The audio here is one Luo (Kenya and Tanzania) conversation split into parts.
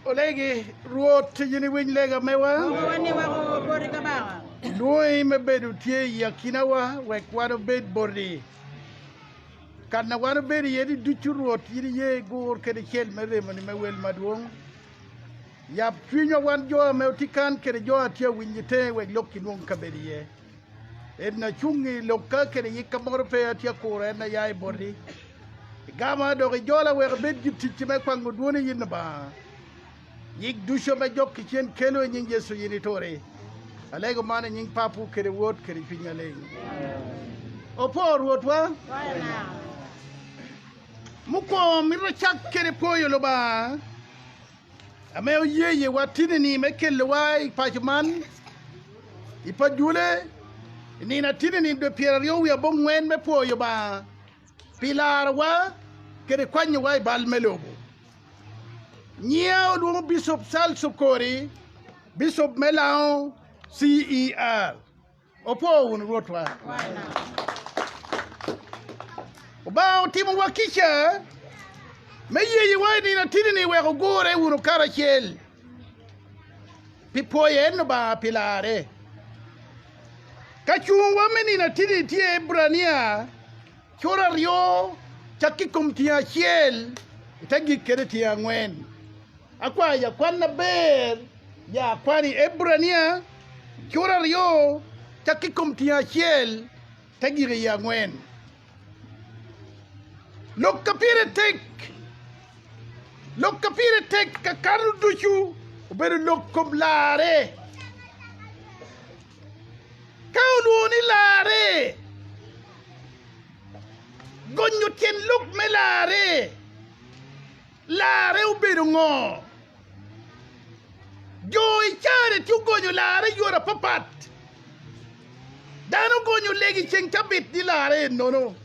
Olegi ruot yini winy lega mewa. Wani wako bori kabawa. Lui me bedu tie yakinawa wek wano bed bordi. Kana wano bedi yedi duchu ruot yidi ye gur kede chel mere mani me wel maduong. Yap twinyo wan joa me utikan kede joa tia winyite wek loki nuong kabedi ye. Edna chungi loka kede yikamoro pe atia kura na yai bordi. Gama dogi jola wek bed jitichime kwangu duone yinaba. Yik dusho me jok kichen kelo nying Yesu yini tore. Alego mana nying papu kere wot kere pinya leng. Opo ruot wa? Muko miro chak kere Pwoyo-lar ba. Ameo yeye watini ni mekele wa ipachuman. Ipajule. Nina tini ni do pierio ya bongwen me Pwoyo-lar ba. Pilar wa kere kwanyo wa ibal melobo. Nyeo dumo Bishop Okori, Bishop Melao, C.E.R. Opo ruot wa. Oba timu wakisha. Meye yiwadi na tini ni weko gore unu karachel. Pipoye no ba pilare. Kachungwa meni na tini tie brania. Chora rio. Chakikum tia chel. Itagi kere tia ngwen. Akwa ya kwana ber. Ya kwani ebrania. Chora rio. Chakikum tia chel. Tagi ya ngwen. Lok kapire tek kakaru duchu uberu lok Kom Lare kaunu ni lare gonyo tien lok me lare uberu ngo joy chare tu gonyo lare yora papat dano gonyo legi cheng tabit ni lare no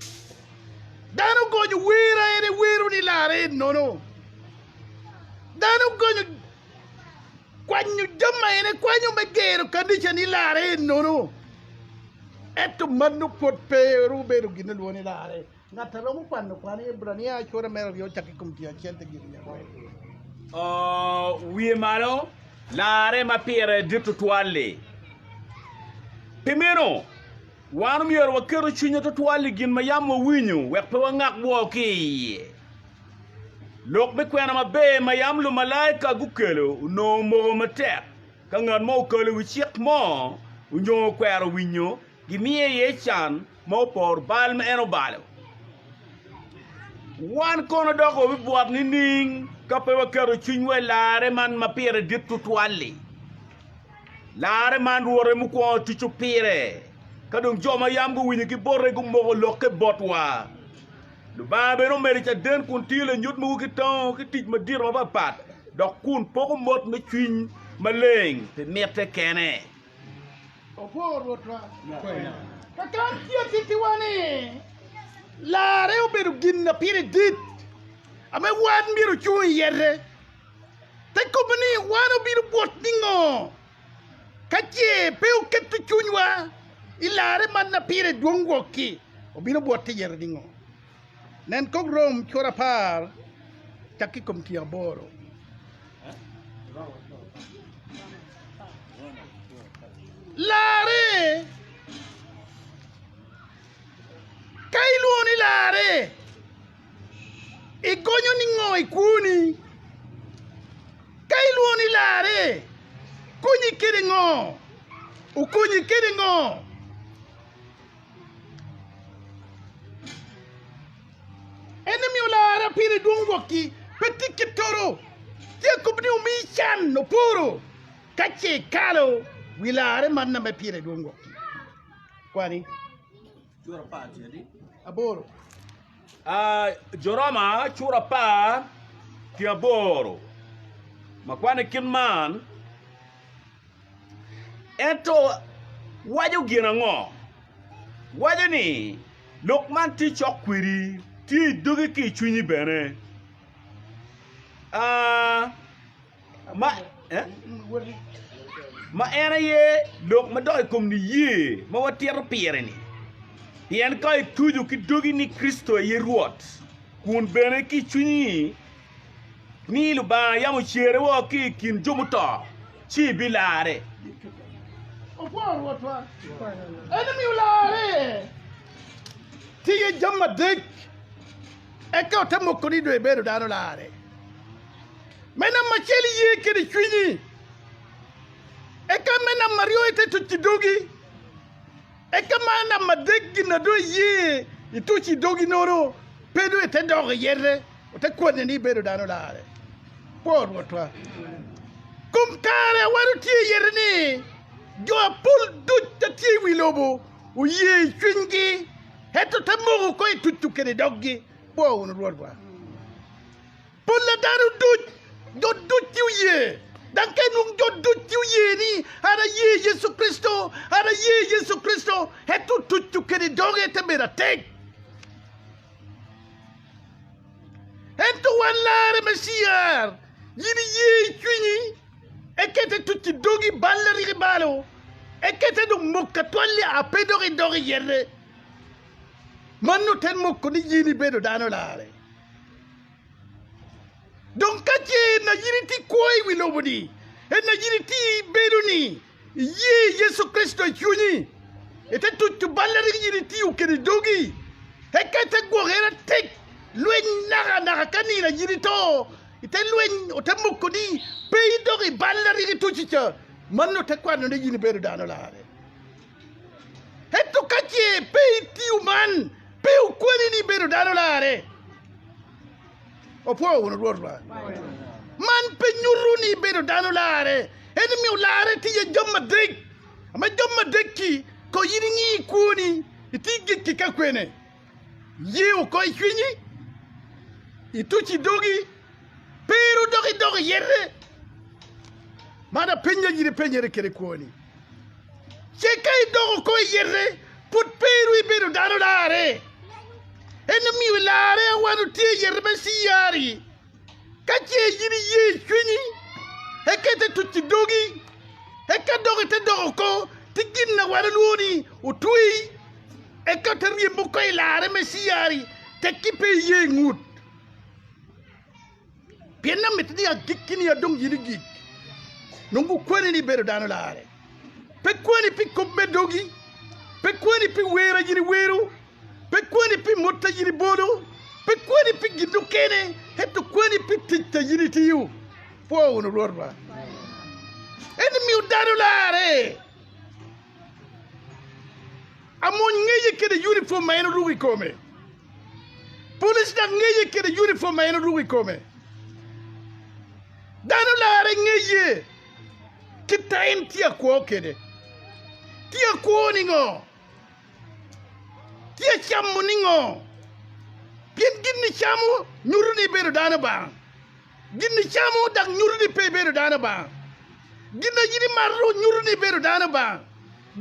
dano gonyo wira ene wiru ni lare no dano gonyo kwanyo jama ene kwanyo megero kandisha ni lare no eto manu pot pe ruberu gina luoni lare ngata romu kwano kwani ebrania chora mero yo chaki kumtia chente gina wie malo lare ma pire dit-Tutwal primero wanu mier wa kero chunya tutwal gin mayam wa winyu wek pe wa ngak bo ki lok be kwena ma be mayam lu malaika gukelo no mo matek ka ngan mo kelo wi chik mo unyo kwero winyo gimie ye chan mo por bal me eno balo wan kono doko bi buat ni ning ka pe wa kero chunya lare man ma pire dit-Tutwal lare man ruore mu ko tichu pire kadung joma yam go winyi ki borre go mogo lokke botwa lu babe no meri cha den kun tile nyut mu ki ton ki tij ma dir ma pat dok kun poko mot me twin ma leng te merte kene opo ruot wa kakan tia titiwani lare uberu ginna pire dit ame wan miru chu yere te kopani wano biru bot ningo kache peu ketu chunywa ilare man na pire duongo ki obino botte yer dingo nen kog rom chora par chaki kom tia boro lare kailu ni lare igonyo ningo ikuni kailu ni lare kunyi kiringo ukunyi kiringo enemy olara pire dungo ki petit kitoro tia kubni umichan no puro kache kalo wilare manna me pire dungo kwani Chura pa jadi aboro joroma chura pa ki aboro makwane kin man ento wajo gina ngo wajo ni lokman ti chokwiri ti dogi ki chunyi bene ma ena ye lok ma doy kom ni ye ma watier pire ni yen kai tuju ki dogi ni Kristo ye ruot kun bene ki chunyi ni lu ba ya mo chere wo ki kin jumuto chi bilare Okoro watwa. Enemy ulare. Tiye jamma dek. Eka otamo koni do ebedo dano lare. Mena macheli ye kede chwinyi. Eka mena mario ete tuchidogi. Eka mana madegi na do ye ituchi dogi noro pedo ete dogi yere ote kwane ni bedo dano lare. Por watwa. Kumkare waru tie yere ni. Jo pul dut ta tie wilobo u ye chwingi heto tamogo ko tutu kede dogi bo un rodwa. Pul la daru dut jo dut ye. Dan kenung jo dut ye ni ara ye Yesu Kristo heto tutu kede dogi te mera tek. Heto wan lare me C.E.R. Yiri ye chwingi ekete tutti dogi balleri ribalo ekete do mokka tolle a pedori dori yere manno ten mokko ni yini bedo dano lare donc katie na yiriti koy wi lobodi en na yiriti bedo ni ye Yesu Kristo chuni ete tutti balleri yiriti u kedi dogi ekete gorera tek luen naga kanina yirito ite luen otamo kodi pei dori ballari ki tuchicha manno te kwano ne yini bedo dano lare hetto kache pei tiuman peu kwani ni bedo dano lare opo wono rodwa man pe nyuru ni bedo dano lare eni mi lare ti ye jamma dek ama jamma dekki ko yini ngi kuni iti gikki ka kwene yiu ko chwinyi ituchi dogi pero dogi yere mana penya yiri penyere kere kuoni chekai dogo ko yere put pero ibero dano lare enemi lare wanu tie yere be C.E.R. kache yiri ye chwini ekete tuti dogi eka dogi te dogo ko tiginna wanu luni utui ekete riembo ko lare me C.E.R. tekipe ye ngut piena metni a gikkini ya dong yiri gik nungu kwani ni bedo dano lare pe kwani pi kubbe dogi pe kwani pi wera yiri weru pe kwani pi mutta yiri bodo pe kwani pi gindu kene heto kwani pi titta yiri tiyu po wono rodba enemi u dano lare amon ngeye kede uniform mayeno rugi kome police da ngeye kede uniform mayeno rugi kome dano lare ngeye kita entia ko kede tia ko ningo tia chamu ningo pien ginni chamu nyuruni bedo dano ba ginni chamu dak nyuruni pe bedo dano ba ginna yiri marro nyuruni bedo dano ba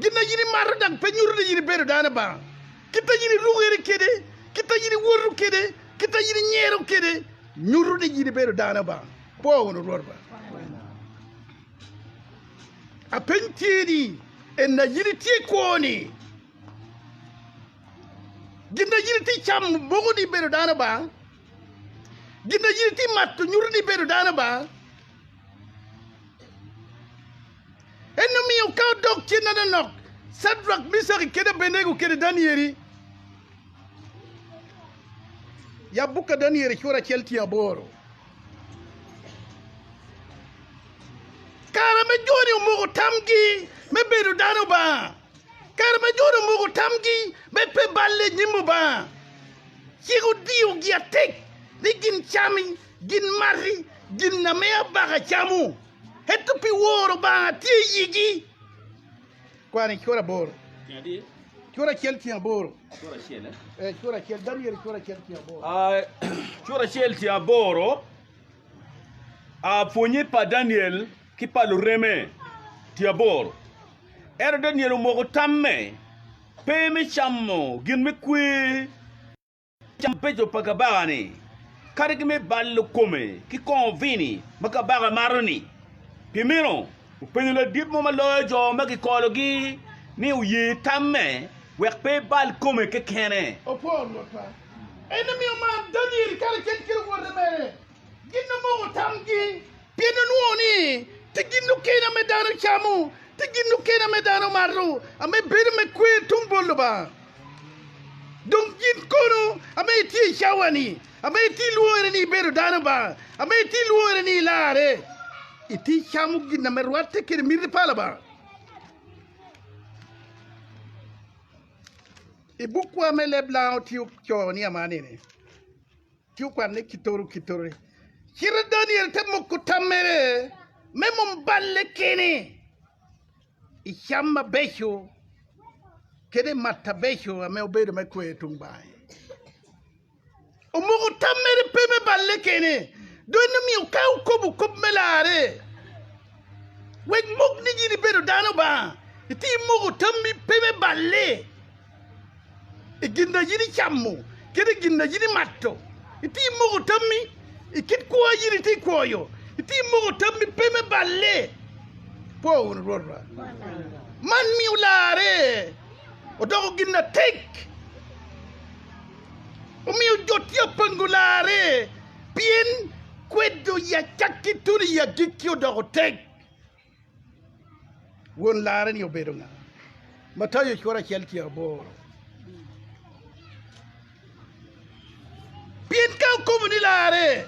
ginna yiri marro dak pe nyuruni yiri bedo dano ba kita yiri rugere kede kita yiri woru kede kita yiri nyero kede nyuruni yiri bedo dano ba po wono rodba a pentiri en na yiriti koni ginna yiriti cham bogo di bedo dana ba ginna yiriti mattu nyurni bedo dana ba enno mi ka dok china na nok sadrak misari kede benego kede danieri ya buka danieri chora chelti aboro kara me joni mogo tamgi me bedo dano ba kara me joni mogo tamgi me pe balle nyimu ba chigo diu giatek ni gin chami gin mari gin na me baga chamu hetu pi woro ba ti yigi kwani chora boro Jadi, chora chelti aboro suara siel chora chel daniel chora chelti aboro chora shelti aboro a fonye pa Daniel ki palu reme ti aboro era Daniel mogo tamme pe me chammo gin me kwe champejo pagabani kare ki me ballo kome ki convini makabaga maroni pimiro upenyo la dip mo malojo maki kologi ni uye tamme wek pe bal kome ke kene o por lota enemi ma daniel kala ken kiro worde mere Ginno mo tamgi. Pieno nuoni. Te ginno kena medano chamu. Te ginno kena medano maru. Ame bedo me kwe tumbolo ba. Dong gin kono. Ame ti shawani. Ame ti luore ni bedo dano ba. Ame ti luore ni lare. Iti chamu ginna merwate kere mirri pala ba. Ibu kwa me lebla tiu kyo ni amane ne. Tiu kwa ne kitoru. Kira Daniel te mukutamere. Me mumballe kene. Ishamba besho. Kede mata besho ame obedo me kwe tumbai. Umukutamere pe me balle kene. Dono mi ukau kobu kob melare. Wek muk ni jiri bedo dano ba. Iti mukutammi pe me balle. Iginda jiri chammu. Kede ginda jiri matto. Iti mukutammi. Ikit kuwa jiri ti kuoyo. Iti mukutammi pe me balle. Po unurorwa. Man mi ulare. Odoko ginda tek. Umi ujotia pangulare. Pien kwedo ya chakituri ya gikyo odoko tek. Won lare ni obedo nga. Matayo chora chelti ya bo. Pien ka komu ni lare.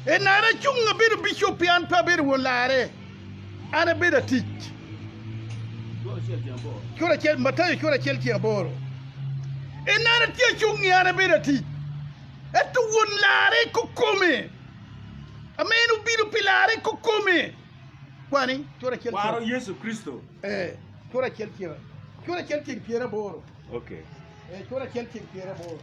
E nara chunga bedo bishop yan pa bedo won lare. Ana bedo teach. Chora chel Matayo chora chelti ya boro. E nara tia chungi ana bedo teach. Eto won lare kukome. Amenu bidu pilare kukome. Kwani chora chelti. Waro Yesu Kristo. Chora chelti. Chora chelti piera boro. Okay. Chora chelti piera boro.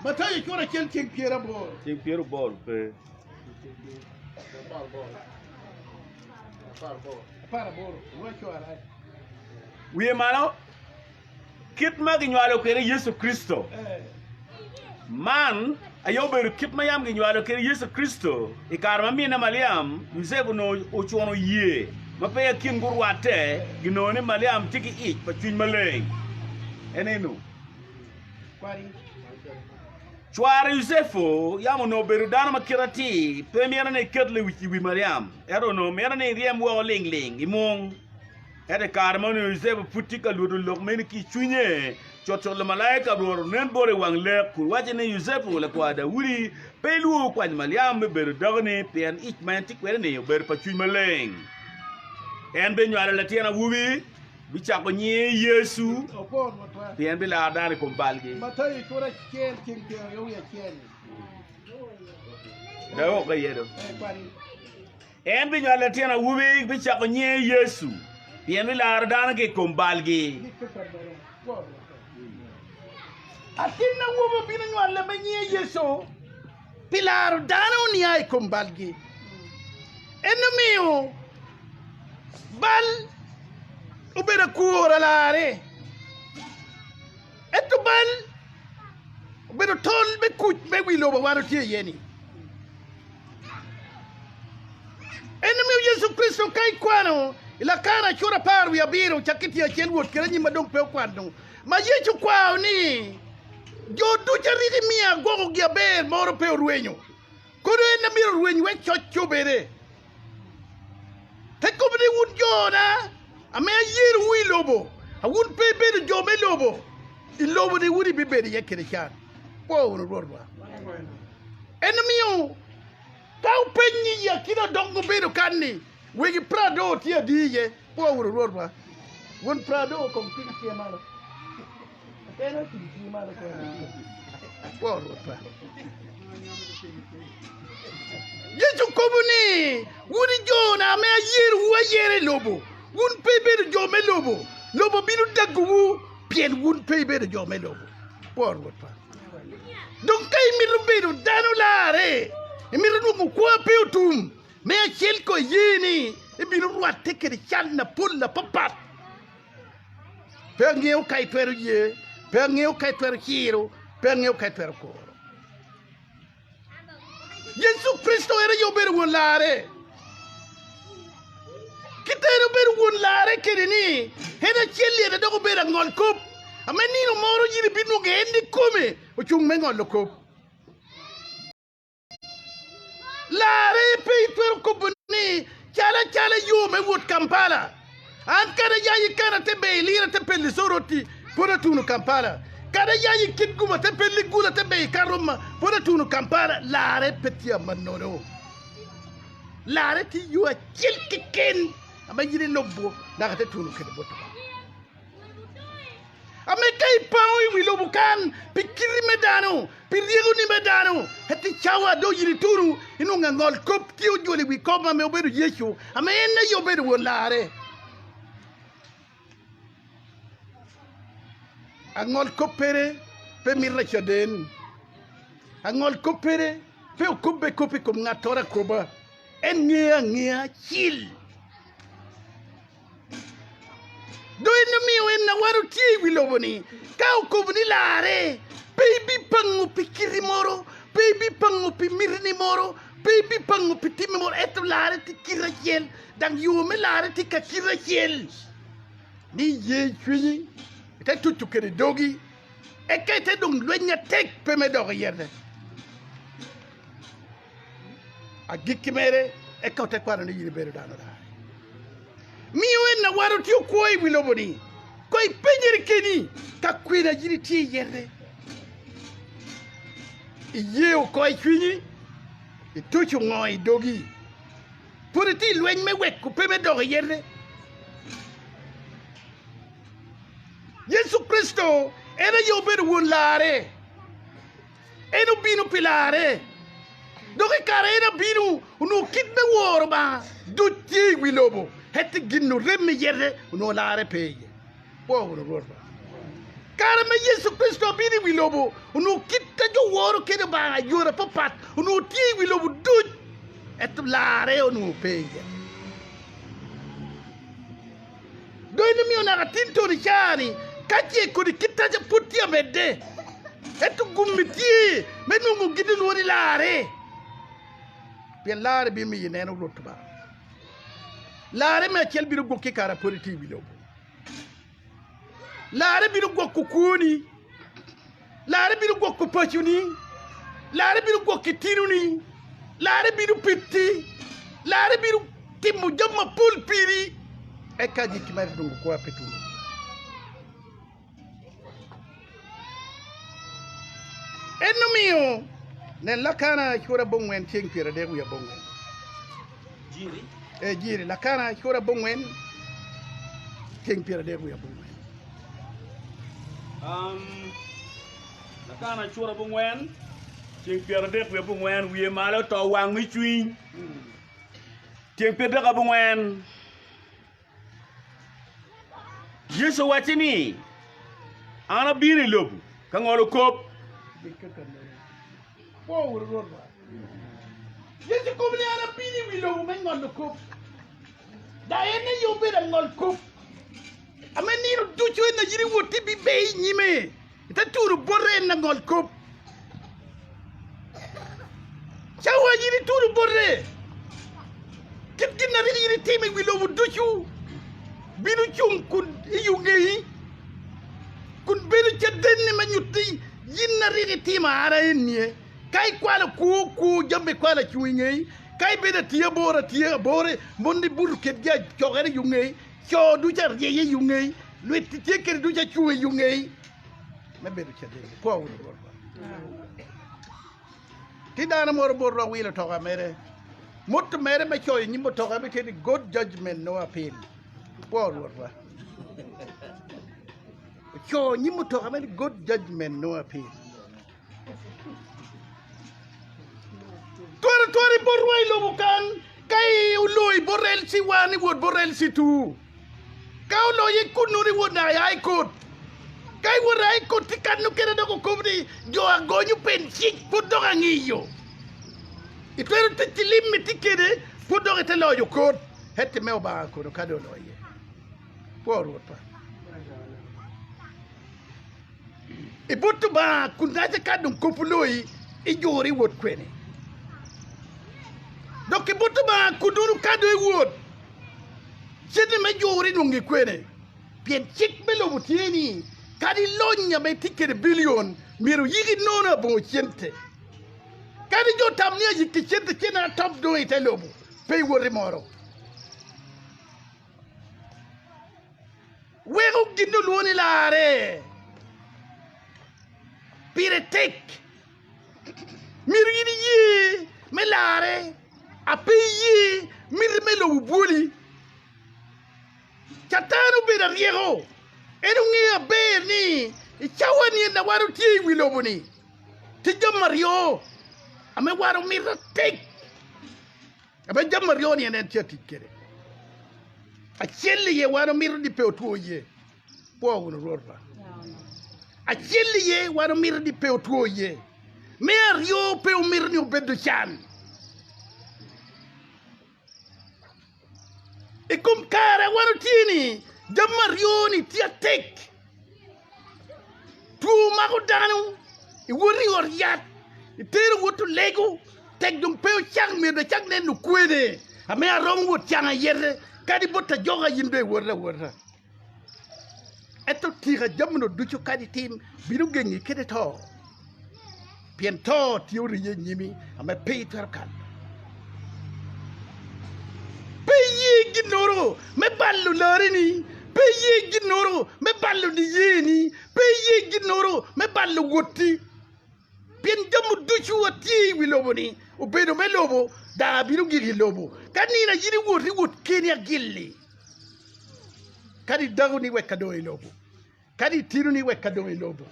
Matayo chora chelti piera boro. Ting Piero bor pe. Para boro. Wa chora. Wiye mano. Kit ma ginywalo kere Yesu Kristo. Man ayo beru kit ma yam ginywalo kere Yesu Kristo. Ikarma mina Mariam Yusefu no ochuono yie. Mapeya kin gurwate ginone Mariam tiki ich pa chuny maleng. Enenu. Kwani Chware Yusefu yamo no beru dano makirati pe miera ne ketle wi Mariam. Ero no miera ne riem wo ling imong. Ede karma no Yusefu putika ludo lok meni ki chunye. Chocho le malaika boro nen bore wang le kur waje ne Yusefu le kwa da wuri pelu kwa Mariam me beru dagane pen ich man tik were ne beru pa chuny maleng. En be nywale la tiena wubi bicha ko nye Yesu opon motwa. pen be la dane ko balgi. Matayo chora chelti piera yo ya cheni. Da o ka yedo. Kwani En be nywale tiena wubi bicha ko nye Yesu pen be la dane ke ko balgi. Atina wubo bina nywale menye Yesu. Pilar dano ni ay kumbalgi. Enemiyo bal ubera kuora lare. Eto bal ubera tol be kuch be wilo ba waro tie yeni. Enemiyo Yesu Kristo kai kwano ila kana chura paru ya biro chakiti ya chenwot kera nyima dong peo kwano. Ma Yecu kwao ni jo ducha rigi mia gogo gia ber moro peo ruenyo. Kodo ena miro ruenyo we chocho bere. Teko bide wun jona. Ame a yiru wi lobo. A wun pe bede jo me lobo. I lobo de wuri bi bede yekere chan. Po wunu rodwa. Enemiyo. Kau penyi ya kina dongo bedo kanni. Wegi prado tia diye. Po wunu rodwa. Wun prado kom tina tia malo. Pero tia malo po rodwa. Yecu komuni. Wuni jona ame a yiru wa yere lobo. Wun pepe de jome lobo. Lobo binu dagu pien wun pepe de jome lobo. Por wotpa. Donc kay mi rubedo dano lare. E mi runu ko pe tum. Me a chel ko yini e binu ruat teke de channa pulla papat. Per ngeu kay tweru ye, per ngeu kay tweru hiro, per ngeu kay tweru ko. Yesu Kristo era yo beru won lare. Kitero beru won lare kedeni. Hena cheli da dogo bera ngol kop. Ameni no moro yiri binu ge endi kome. O chung me ngol kop. Lare pe itwer kubuni chala yume wot Kampala. An kada yayi kana te be lira te pelli soroti pora tunu Kampala. Kada yayi kid guma te pelli gula te be karuma pora tunu Kampala. Lare petia manoro. Lare ti yu a kilkikin. Ama yiri lobo na te tunu kede boto. Amekai paui wilo bukan pikiri medano pirigo ni medano heti chawa do yiri turu inu ngangol kop tio jole wi koma me oberu Yecu ame ene yo beru won Lare angol kopere pe mirra chaden angol kopere pe okube kopi kom ngatora koba enia chill do enemy when na waru ti wiloboni ka okubni Lare baby pangu pikiri moro baby pangu pi mirni moro baby pangu pi timi moro eto Lare ti kirachel dang yume Lare ti ka kirachel ni Yecu te tutu kere dogi e ke te dong lwenya tek pe me dogi yerde a gikimere e ka te kwara ni yiri beru dano da miwe na waru ti okoi wiloboni koi penyeri keni ka kwina yiri ti yerde iye okoi chwinyi ituchu ngoi dogi puri ti lweny me wek ku pe me dogi yerde Yesu Kristo era yo beru won Lare eno binu pilare doge kare era binu no kitbe worba dutti wilobo hette ginno remme yerde no Lare peye powro worba kare me Yesu Kristo binu wilobo no kitta jo woro kede ba yora papat no ti wilobo dut et Lare no peye doyno mi ona tinto ri chani kache kodi kitaja putia mede etu gummiti menu mu gidin woni Lare be Lare bi mi yineno rotuba Lare me kel biru gokki kara politi bilobo Lare biru gokku kuni Lare biru gokku pachuni Lare biru gokki tiruni Lare biru pitti Lare biru timmu jamma pulpiri e kaji kimari dungu ko apetuni enno mio nen lakana chura bongwen tiengpira de ya bongwen Jiri. Jiri lakana chura bongwen tiengpira de ya bongwen lakana chura bongwen tiengpira de ya bongwen wiye malo to wang mi chwin tiengpira de ka bongwen Yesu watini ana biri lobu kangolo kop powro worba Yesu ko ni ana bini wilobo men ngol kop da ene yo bera ngol kop ameni ro duchu na jiri woti bi be nyime ta turu borre na ngol kop chawa jiri turu borre kit na jiri timi wilobo duchu binu chung kun iyungei kun binu chaden ma nyuti yinna rigi tima ara ennie kai kwala ku jambe kwala chuingei kai beda tie bore bondi buru ketja chogere yungei cho du jar ye yungei lwetti teker du ja chuwe yungei me bedu chaden po wuro borba tidana mor borro wilo toga mere motto mere me choy nyimbo toga be tedi god judgment no appeal po worba cho nyimbo toga me god judgment no appeal tori borwai lo bukan kai uloi borel si wani wod borel si tu kau lo ye kunuri wod na ai kut kai wod ai kut tikan no kere do kubri jo agonyu pensik pudo ngiyo itero titilim mitikede pudo ete lo yo kut hette me oba ko do kado lo ye por wota e botu ba kundaje kadum kopuloi e jori wod kwene doki botu ba kuduru kado e wod sede me jori nungi kwene pien chik belo mutieni kadi lonya me tikere billion miru yigi nona bo chente kadi jo tamnia yikki cente cena top do ite lobo pay wori moro wego ginno loni laare pire tek mirgini yi me laare apeyi mir melo buli chatanu be da riego enu ngia be ni chawani na waru ti wilobuni ti jamario ame waru mir tek abe jamario ni enen chati kere a chelli ye waru mir di pe otuoye po wono rorba a chelli ye waru mir di pe otuoye mer yo pe o mir ni obedo chan e kom kara waru tini jamario ni tiatek tu mako danu e wori oriat e teru wotu lego tek dum pe o chang mir de chang nen nu kwede ame a rom wot chang yerde kadi botta joga yimbe worra eto tira jamno ducu kadi tim binu gengi kede to pien to tiuri ye nyimi ame peter kan peyi ginoro me ballu larini peyi ginoro me ballu ni yeni peyi ginoro me ballu wotti pien jamu ducu wati wiloboni o bedo me lobo da binu gigi lobo kanina yiri woti wot kenya gilli kadi dagu ni wekka do e lobo kadi tiru ni wekka do e lobo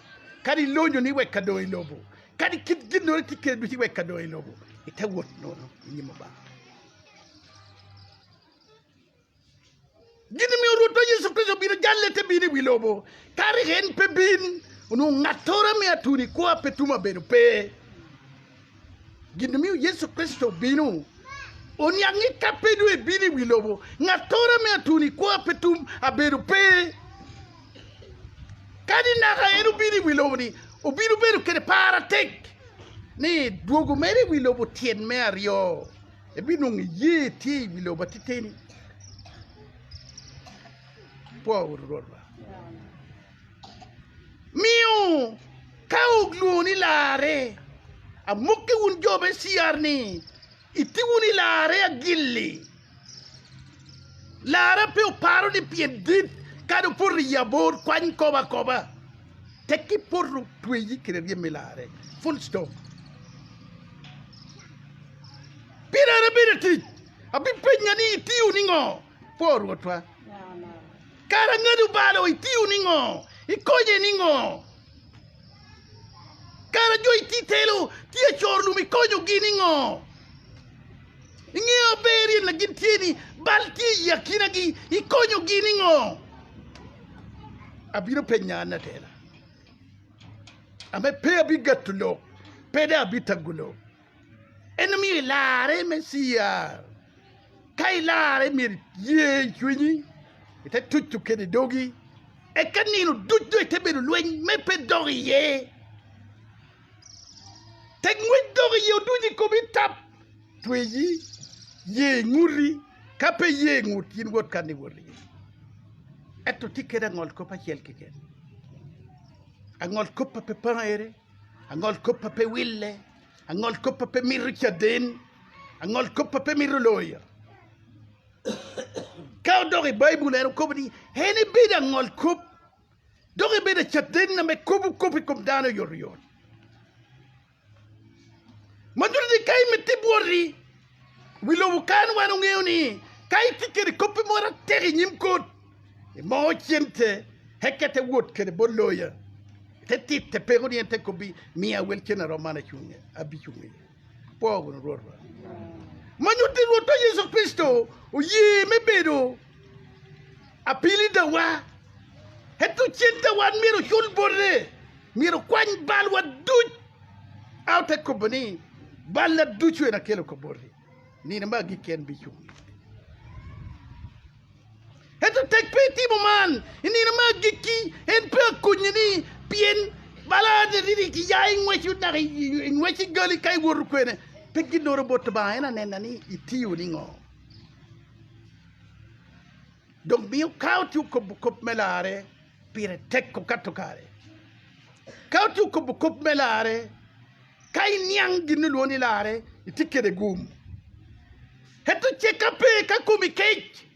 kadi loño ni wekka do e lobo kadi kit ginno tikke du ci wekka do e lobo e tawot nono nyima ba gini mi roto yesu kristo bino jallete bini wi lobo kari hen pe bin no ngatora mi aturi ko apetuma beno pe gini mi yesu kristo bino oni angi kapedu e bini wilobo ngatora me atuni ko apetum aberu pe kadi naga eru bini wilobo ni o binu beru kede para tek ni duogo mere wilobo tien me ario e binu ngi ti wilobo titeni po rorba miu kau gluni lare a mukke un jobe C.E.R ni iti wuni lare a gilli lare pe o paro di piedit kado por yabor kwany koba teki por tueyi kire yeme lare full stop pirare birati abi penya ni iti uningo por wotwa kara ngadu balo iti uningo ikonye ningo kara jo iti telo tia chorlu mi konyo giningo Ingeo beri na gintini balti yakina gi ikonyo giningo abiro penyana tela ame pe abigatulo pede abitagulo enemi lare mesia kai lare mir ye chwini ite tutu kede dogi e kanino duddo ite beru lwen me pe dogi ye tegwe dogi ye duji ko bitap tweyi ye nguri kape ye nguti ngot kan ni wori eto tikeda ngol ko pa chel kiken angol ko pa pe paraere angol ko pa pe wille angol ko pa pe mirchaden angol ko pa pe miroloya ka dori bible ero ko ni heni bida ngol ko dori bida chaden na me kobu kopi kom dano yorion maduri kay me tibori wilo bukan wanu ngeuni kai tikeri kopi mora teri nyimkot e mo chente hekete wot kede bolloya te titte pero niente kobi mia welkena romana chunge abi chunge pogo no rorba manyuti woto Yesu Kristo o ye mebedo apili dawa hetu chente wan miro shul borre miro kwany balwa duj awte kobani balla duchu na kelo ko borre ni na magi ken bichu hetu tek peti mo man ni na magi ki en pe kunyini pien balade didi ki yayi ngwechu na ngwechi gali kay wor ko ne peggi doro bot ba ena nenani itiyu ni ngo donc bio kautu ko melare pire tek ko katokare kautu ko melare kai niang ginu loni lare itikere gum heto cheka pe ka kumi cake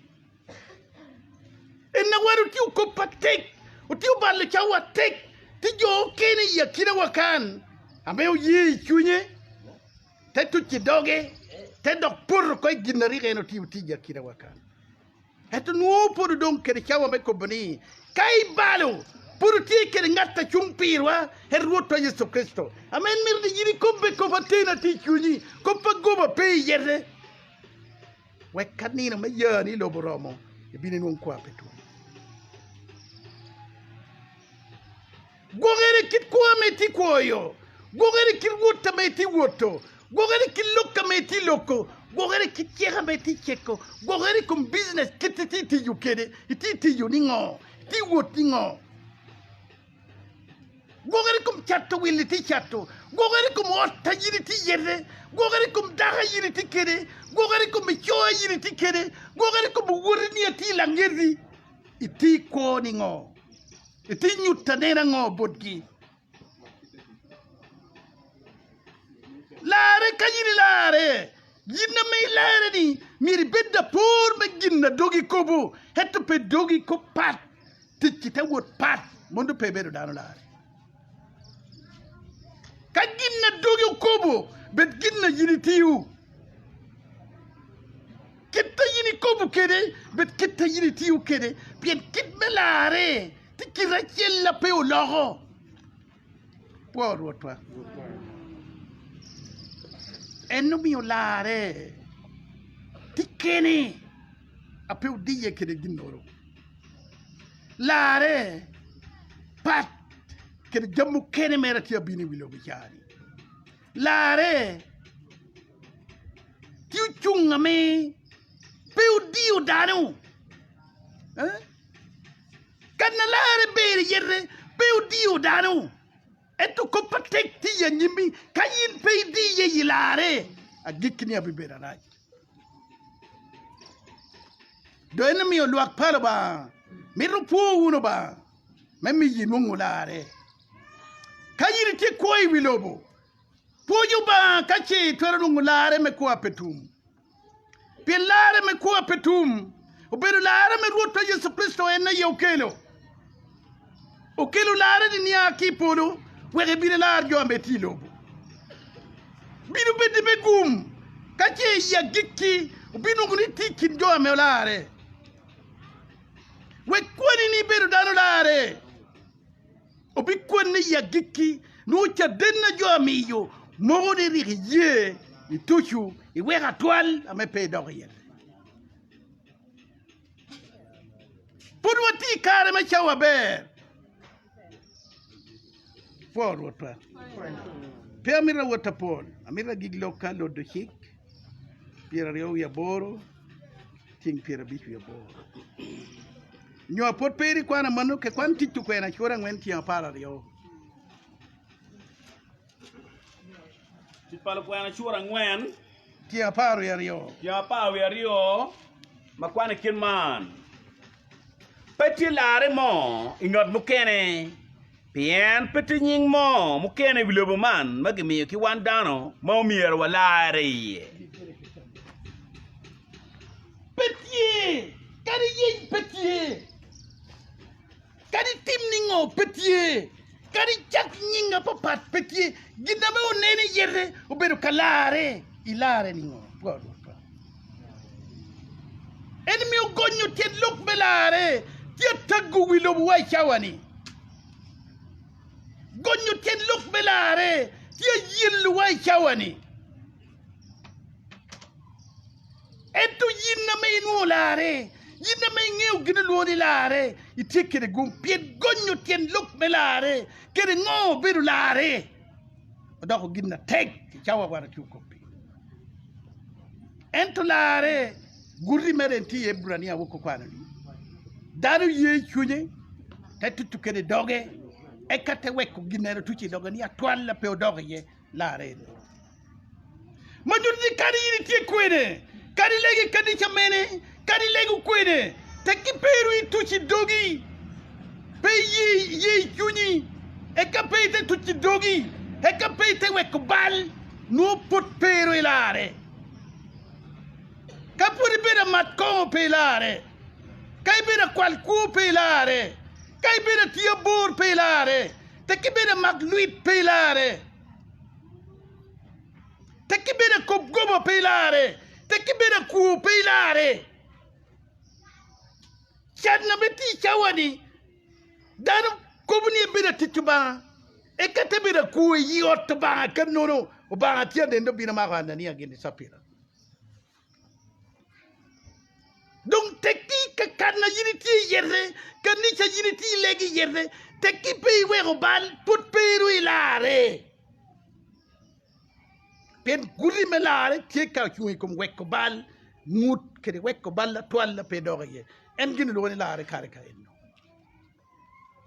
enna waru tiu ko patek o tiu balle chawa tek ti jo kene ya kina wakan ameo yi chunye te tuchi doge te dok pur ko ginari reno tiu ti ya kina wakan heto nuo pur don kere chawa me ko bani kai balo pur ti kere ngatta chumpirwa herwoto Yesu Kristo amen mirni yiri kombe ko batena ti chunyi ko pagoba pe yerde we kanina me yani loboromo e bini non kwa petu gogere kit kwa meti koyo gogere kit wota meti woto gogere kit lokka meti loko gogere kit cheka meti cheko gogere kum business kit ti yukede ti yuningo ti wotingo gogere kum chatto willi ti chatto gogere kum otta yiri ti yerde gogere kum daga yiri ti kede gogere kum choa yiri ti kede gogere kum wurni ti langeri iti ko ningo iti nyutanera ngo bodgi lare kayiri lare yinna may lare ni miri bedda por me ginna dogi kobo hetto pe dogi ko pat tikki ta wot pat mondo pe bedo dano lare ka ginna dogi kobo bet ginna yini tiu kitta yini kobo kede bet kitta yini tiu kede bien kit me lare tikira chella Pwoyo-lar Pwoyo-lar eno mio lare tikene apeu diye kede ginnoro lare pat kede jammu kene mera tia bini wilo bichari lare tiu chunga me peu dio dano kana lare beri yerre peu dio dano eto ko patek ti ya nyimi kayin pe di ye yilare agikni abibera raj do enemi o luak pala ba miru pu uno ba memi yinungu lare kayin ti koi wilobo poju ba kachi twerungu lare me ko apetum pe lare me ko apetum o beru lare me ruto Yesu Kristo enna yokelo okelo lare ni aki polo wege bine lar jo ambeti lobo binu bedi begum kache ya gikki binu nguni tikin jo ame lare we kwani ni beru dano lare obi kwani ya gikki no cha denna jo ame yo mo de riye ituchu iwega twal ame pe doriye podwati kare ma chawa ber Pwoyo-lar pe amira wota pol amira giglo kalo do hik pira reo ya boro ting pira bichu ya boro nyo pot peri kwana manu ke kwan titu kwena chora ngwen tia para reo tipalo kwana chura ngwen tia paro ya reo ya pa we rio makwana kinman peti lare mo ingot mukene Pien peti nying mo mukene wilobo man magimi ki wan dano mo mier walare petie kari yin petie kari timningo petie kari chak nyinga papat petie gindame o nene yere o beru kalare ilare ningo Pwoyo-lar enemi o gonyo tiet lok belare tiet tagu wilobo wai chawani gonyo ten lok belare tia yillu wai chawani eto yinna me inu lare yinna me ngeu gina lori lare itikere gum piet gonyo ten lok belare kere ngo beru lare odako ginna tek chawa wara chukopi ento lare gurri merenti ebrania woko kwana ni daru ye chunye tetu kere doge ekate weko ginero tuchi doga ni atwal la pe doga ye lare majurdi kari yiri ti kwene kari legi kadi chamene kari legu kwene teki peru tuchi dogi pe ye chuni eka pe te tuchi dogi e ka pe te we ko bal no put pero ilare ka puri bera mat ko pelare kai bera kwal ku pelare kai bera tia bor pelare te ki bera magluit pelare te ki bera kop gobo pelare te ki bera ku pelare chadna beti chawani dan kobni bera tituba e ka te bera ku yot ba ka nono o ba tia dendo bina maganda ni agini sapira. Donc teki ka kana yiniti yerde kanisha yiniti legi yerde teki pe wego bal put peru ilare pen guri melare tie ka chui kom weko bal mut kede weko bal la toile la pe doge en gini lo ni lare kare ka enno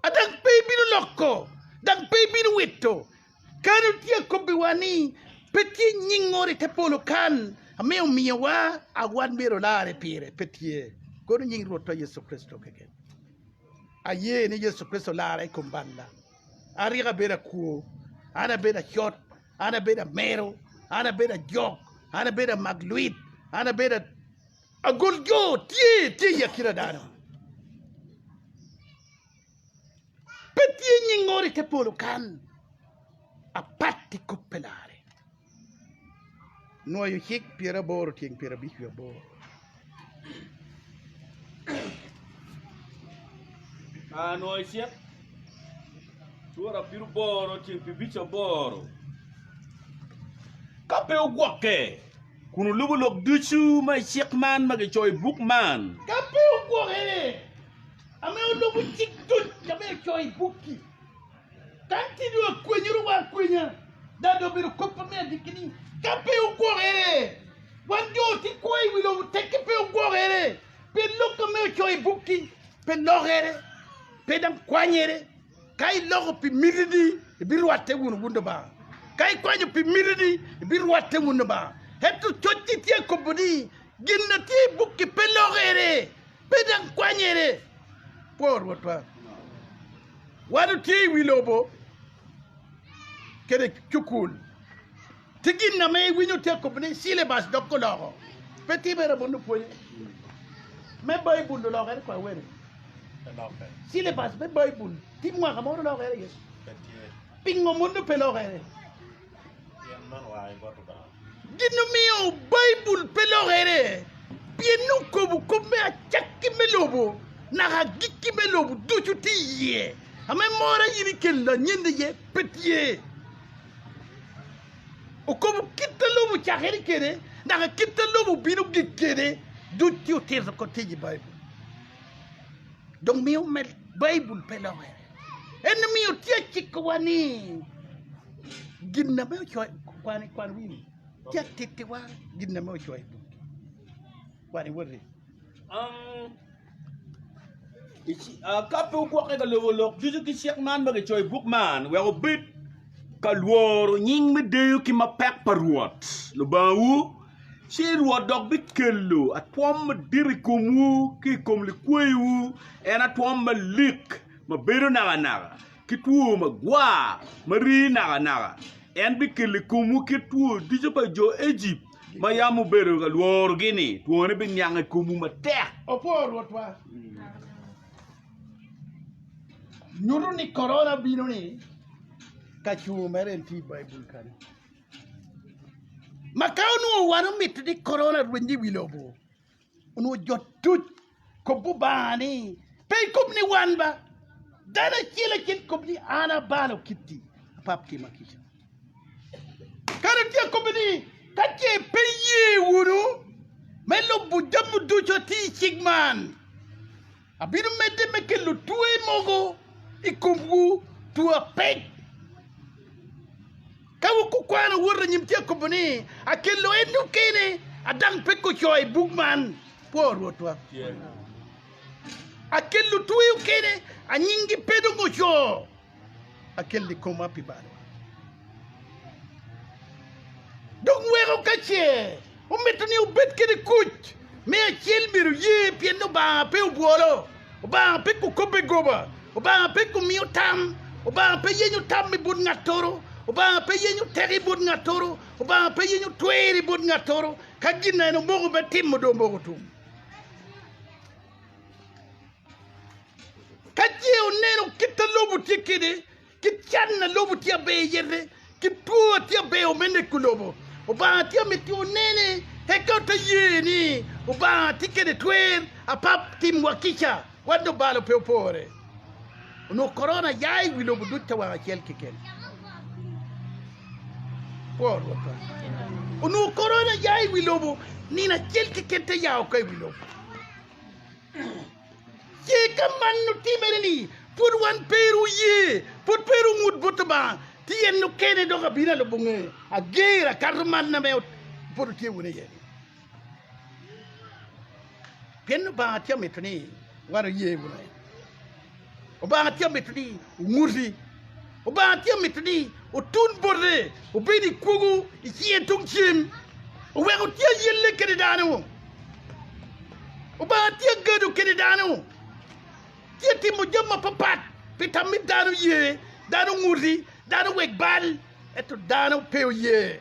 adang pe binu lokko dang pe binu wetto kanu tie ko biwani peti nyingori te polo kan ameo miwa agwan biro lare pire petie kono nying roto Yesu Kristo keke aye ni Yesu Kristo lare kumbanda ariga bera kuo ana bera shot ana bera mero ana bera jok ana bera magluit ana bera agoljo tie yakira dano petie nyingori te polo kan apatti kuppelare no you hik pira bor ting pira bishop bor no siap suara piru boro ting Bishop boro kape ogwake kunu lubu lok duchu ma siak man ma choy book man kape ogwake ame lubu tik tut kape choy booki kanti do kwenyuru wa kwenya dado biru koppa me dikini kape ogwake wando ti koy wilo teke pe ogwake pe lokka me choy booki pe logere pe dam kwanyere kai logo pi miridi biru watte wunu wunda ba kai kwanyu pi miridi biru watte wunda ba hetu chotti tie ko budi ginna ti bukki pe logere pe dam kwanyere por wotwa wadu ti wilobo kede chukul tigin na me winyo te ko budi syllabus dokko logo pe ti bere bonu poye me bay bundu logere kwa were syllabus be Bible ti mwa ka mo lo gere yes pingo mundo pelo gere dinu mio Bible pelo gere pienu ko bu ko me achaki melobo na ga giki melobo du chuti ye ame mora yiri kella nyinde ye petie o ko bu kitalo bu chageri kere na ga kitalo bu binu gikere du chuti ko ti Bible. Donc mi umel Bible pelore. En mi utia chikwani. Ginna me choy kwani wini. Tia titiwa ginna me choy. Kwani wori. ichi kape ogwake ga lobo lok duchu ki siak man ma choy book man we bit kalworo nying me deyo ki ma pek paruot lo bawu si ruot dog bit kello a twom diri kumu ki kom le kwewu en a twom ma lik ma bedo naga ki tuo ma gwa ma ri naga en bi kele kumu ki tuo dijo pa jo Egypt ma yamu bedo ga luor gini tuo ne bi nyanga kumu ma tek Opo rotwa. Nyuru ni corona bino ni kachu meren ti Bible kan. Makau nu wanu mit di corona wenji wilobo. Unu jotut kobubani. Pay kubni wanba. Dana chile kit kubni ana balo kitti. Papki makisha. Karatia kubni kache peye wunu. Melo bujamu ducho ti chigman. Abiru mede mekelu tuwe mogo. Ikumbu tuwa peg. Kawu kukwana wurra nyimtia kubuni. Akelo enu kene. Adang peko choy bugman. Por wotwa. Akelu tuwe ukene. Anyingi pedo ngocho. Akeli koma pibaro. Dong wero kache. Umetuni ubet kene kuch. Me achel miru ye pieno ba pe ubuolo. Ba pe kukobe goba. Oba pe kumiyo tam. Oba pe yenyo tam mi bun ngatoro. Oba pe yenyu teri bud ngatoro, oba pe yenyu tweri bud ngatoro, kagina no mogo betim mo do mogo tum. Kaje oneno kita lobu tikide, kitchanna lobu tia be yere, kitua tia be o mende kulobo. Oba tia meti onene, hekota yeni, oba tikede twer, apap tim wakicha, wando balo peopore. No corona yai wilobu dutta wa kel kikel. Por wata. No corona yai wilobu, nina kel kikete yao kai wilobu. Ye kamanu timereni, put one peru ye, put peru mud butaba, tien no kene doga bina lo bunge, a gera karman na me put tie wune ye. Piano ba tia metoni, wano ye wune. Oba tia metoni, umurzi, oba tia metoni, o tun borde, o bedi kugu, ikie tung chim, o wego tia yelle kene dano. Oba tia gadu kene dano. Tia timo jama papat, pitamit dano ye, dano ngurzi, dano wegbal, eto dano peo ye.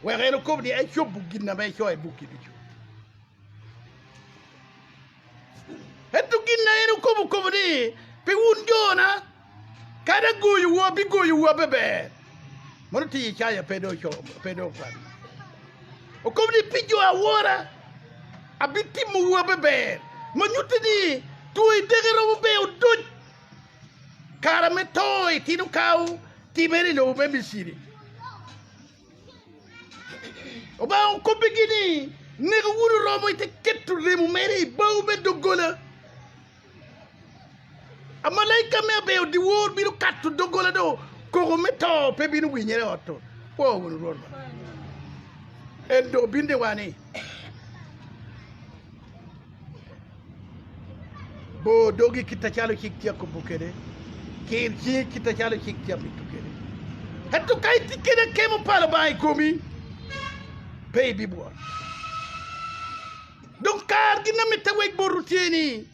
Wegero kobni e sho bugin na me sho e buki dicho. Eto gina eno kobu kobni, pe unjona, kada goyu wa bebe. Mono ti chaya pedo fan. O kobni pijo awora, abitimu wa bebe. Manyutini, tui degero be o dut. Cara me toy tinu kau timeri lo be misiri. Oba o ko begini nego wuru romo ite kettu lemu meri baw be dogola. Amalaika me be o di wor biru kattu dogola do ko me to pe binu winyere otto. Po wuru romo. Endo binde wani. Bo dogi kita chalo chiktia ko bukere. Kirchi kita chalo chiktia bitukere. Hatu kai tikere kemo palo bai komi. Baby boy. Donc kar gina metawek borutieni.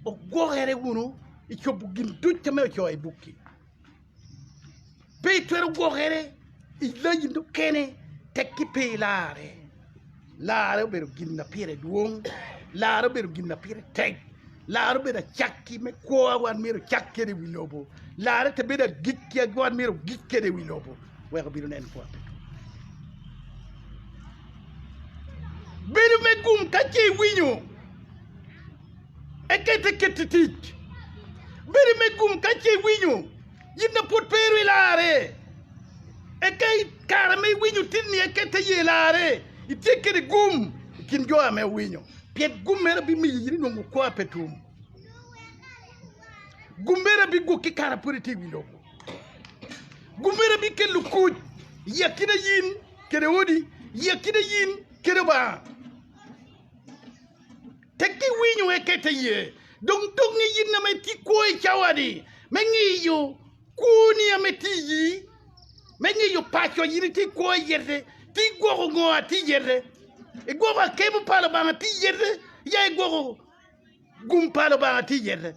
O gohere uno icho bugin dutte me cho ay bukki. Pei twero gohere illa yindo kene tekki pei lare. Lare beru ginna pire duong. Lare beru ginna pire tek. Lare beda chakki me ko wan mero chakkere wilobo. Lare te beda gikki wan mero gikkere wilobo. Wego biru nen fo. Beru me gum kache winyo. Ekete ketetit. Beru me gum kache winyo. Yinna put peru lare. Ekay karame winyo tinni ekete ye lare. Itekere gum kinjo ame winyo. Piet gumera bi mi yiri no ko apetum. Gumera bi go ki kara puriti wiloko. Gumera bi kelu kuj. Yakina yin kere odi, yakina yin kere ba. Teki winyo ekete ye. Dong ni yin na meti koi chawadi. Mengi yo kuni ameti yi. Mengi yo pacho yiri ti koi yerde. Ti gogo ngoa ti yerde. E gogo kemu palo banga ti yerde. Ya e gogo gum palo banga ti yerde.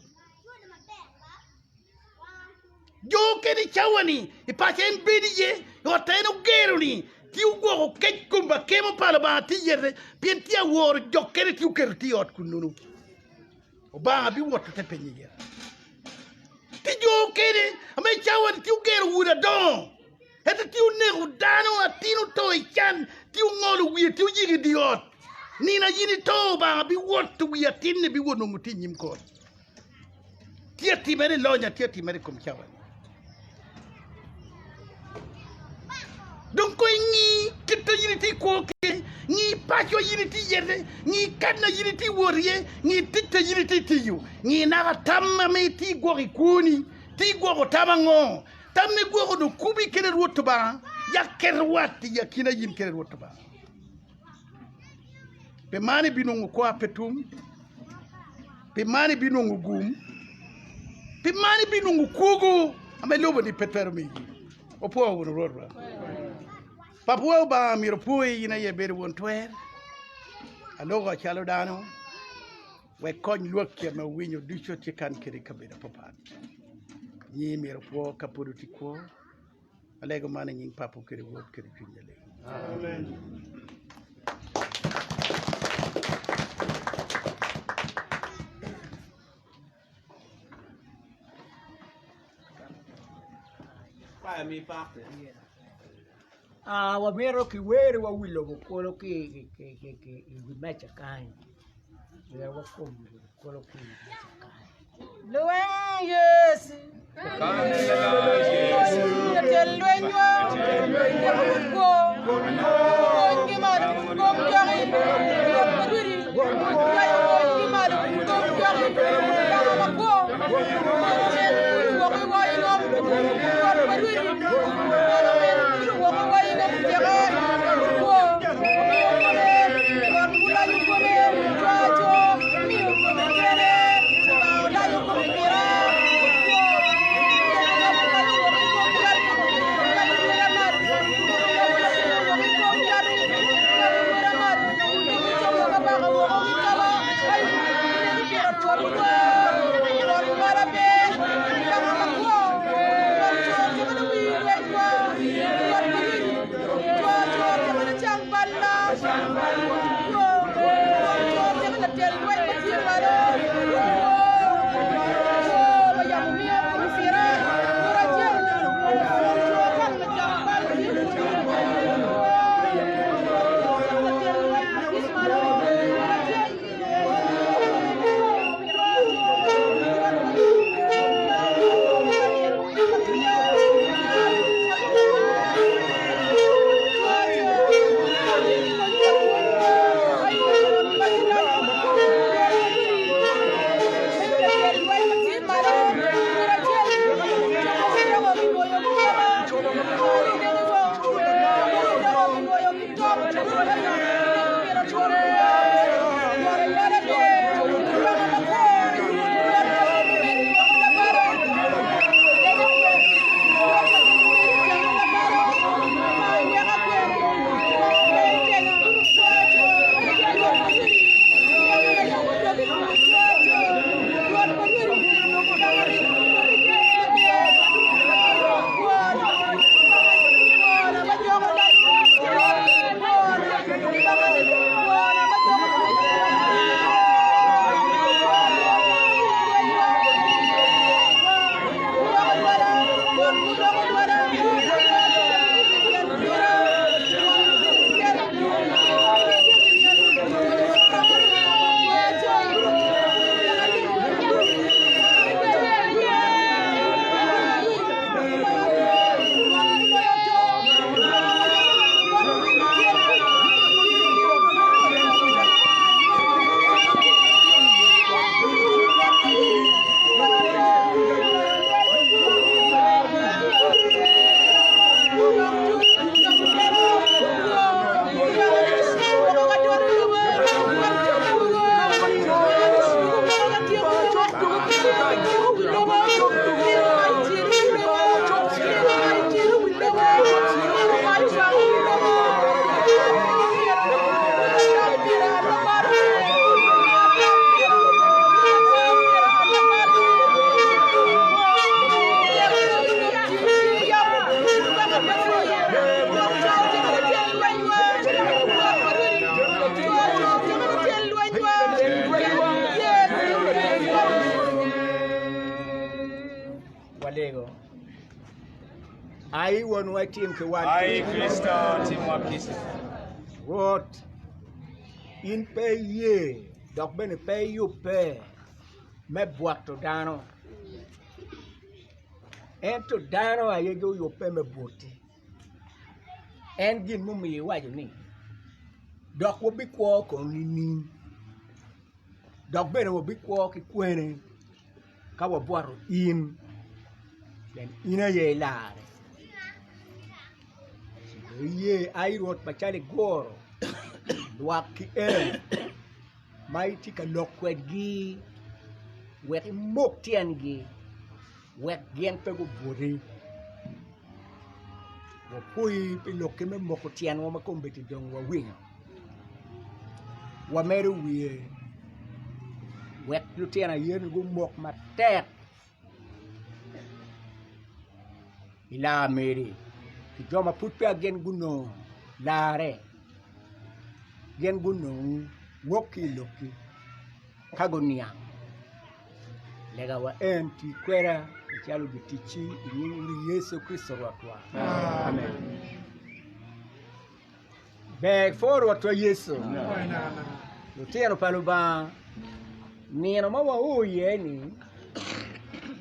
Yo kedi chawani. E pacho en bedi ye. Yo teno gero ni. Ti u gogo kek kumba kemu palo banga ti yerde. Pien ti a wor jo kedi ti u kero ti ot kununu. O banga bi woto te penye yerde. Ti jo kedi. Ame chawani ti u gero wuda don. Hete ti u nego dano a tino to e chan. Ti u ngolu wia ti u yigi di ot. Nina yini to banga bi woto wia tinne bi wono muti nyim kon. Tia timere lonya tia timere kom chawani. Donc koy ni kita yini ti koke ni pacho yini ti yerde ni kanna yini ti worie ni titta yini ti tiyu ni naga tamma me ti gori kuni ti goro tamango tamme goro do kubi kene woto ba ya kerwati ya kina yin kene woto ba be mani binungu ko apetum be mani binungu gum be mani binungu kugu ame lobo ni petero mi opo wono rodwa Papua ba miro pui ina ye beri won twer. Alogo chalo dano. We kony luok ya me winyo dicho chikan kiri kabira papat. Ni miro po kapuru tikwo. alego mana nying papu kere wot kere chunyale amen pa mi pa wa mero ki were wa wilo ko ki mecha kan ya wa ko ki Luang yes. ai won wa tim ke wan ai Kristo tim wa Kristo what in pe ye dok ben pe yu pe me boato dano en to dano aye go yu pe me boti en gin mu mi wa ni dok wo bi ko ko ni dok ben wo bi ko ki kwene ka wo boaro in then ina ye la ye ai rot pachale goro luak ki mai ti ka lokwet gi wet mok tien gi wet gen pe go buri wo pui pe lokke me moko tien wo ma kombeti dong wa winga wa meru wie wet lu tien a yen go mok ma tek ila meri Joma put again guno lare. Gen guno woki loki. Kagoniang. Lega wa enti kwera ichalo gitichi ini Yesu Kristo watwa. Amen. Beg forward to Yesu. Lutero paluba. Nino mawa uye ni.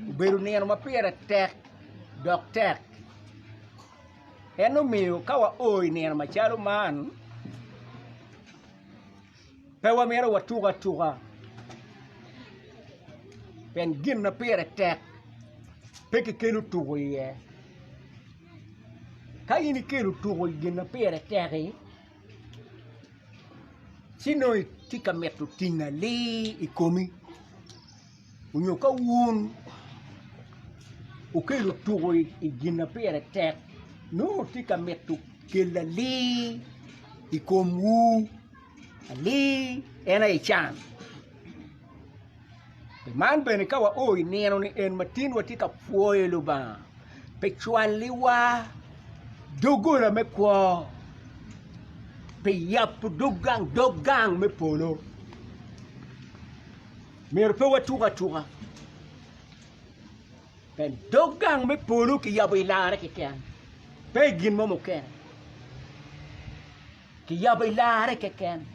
Uberu nino mapira tek. Dok tek. Eno miu kawa uye nino machalo man. Pewa mera watuga. Pen gin na pira tek. Peke kelu tugo ye. Kaya ni kelu tugo gin na pira tek. Sino tika metu tina li ikomi. Unyoka wun. Ukelu tugo gin na pira tek. No tika metu kela li ikomu. Ali ena ichan. Man bene kawa oi neno ni en matin watika Pwoyo-lar. Pechwan liwa dugura me kwa. Pe yap dogang me polo. Mer pe watuga. Pen dogang me polo ki yabo ilare ki ken. Pe gin mo ken. Ki yabo ilare ki ken.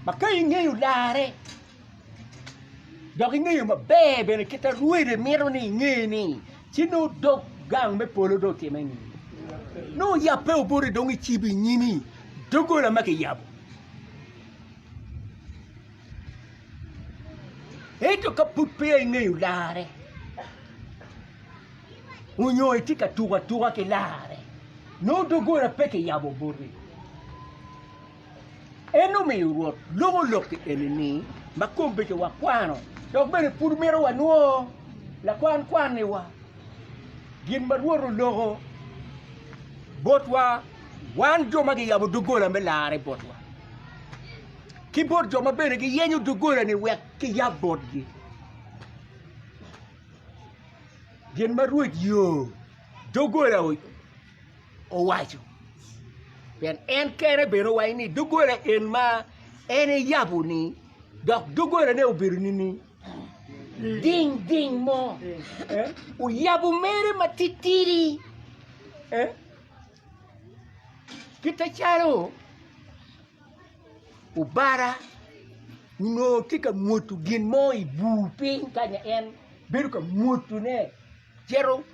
Makay ngayon lare. Dok ngayon mabebe na kita ruide meron ni ngayon. Sino dog gang me polo do timeni. No yape obore dongi chibi nyini. Dogo na makiyabo. Eto kaput pe ngayon lare. Unyo itika tuga ke lare. No dogo na peke yabo bore. Eno me urot loki enini makombe ke wakwano dok bene pur mero wanuo la kwan ne wa gin maruoro logo botwa wan joma gi yabo dugola me lare botwa ki bot joma bene gi yenyu dugola ni wek ki yabot gi gin maruot yo dugola o wacho Ben en kere bero wa ini dugora en ma ene yabu ni dok dugora ne obiru ni ding mo o yabu mere matitiri kita charo o bara no tika mutu gin mo ibu pin kanya en beru ka mutu ne jero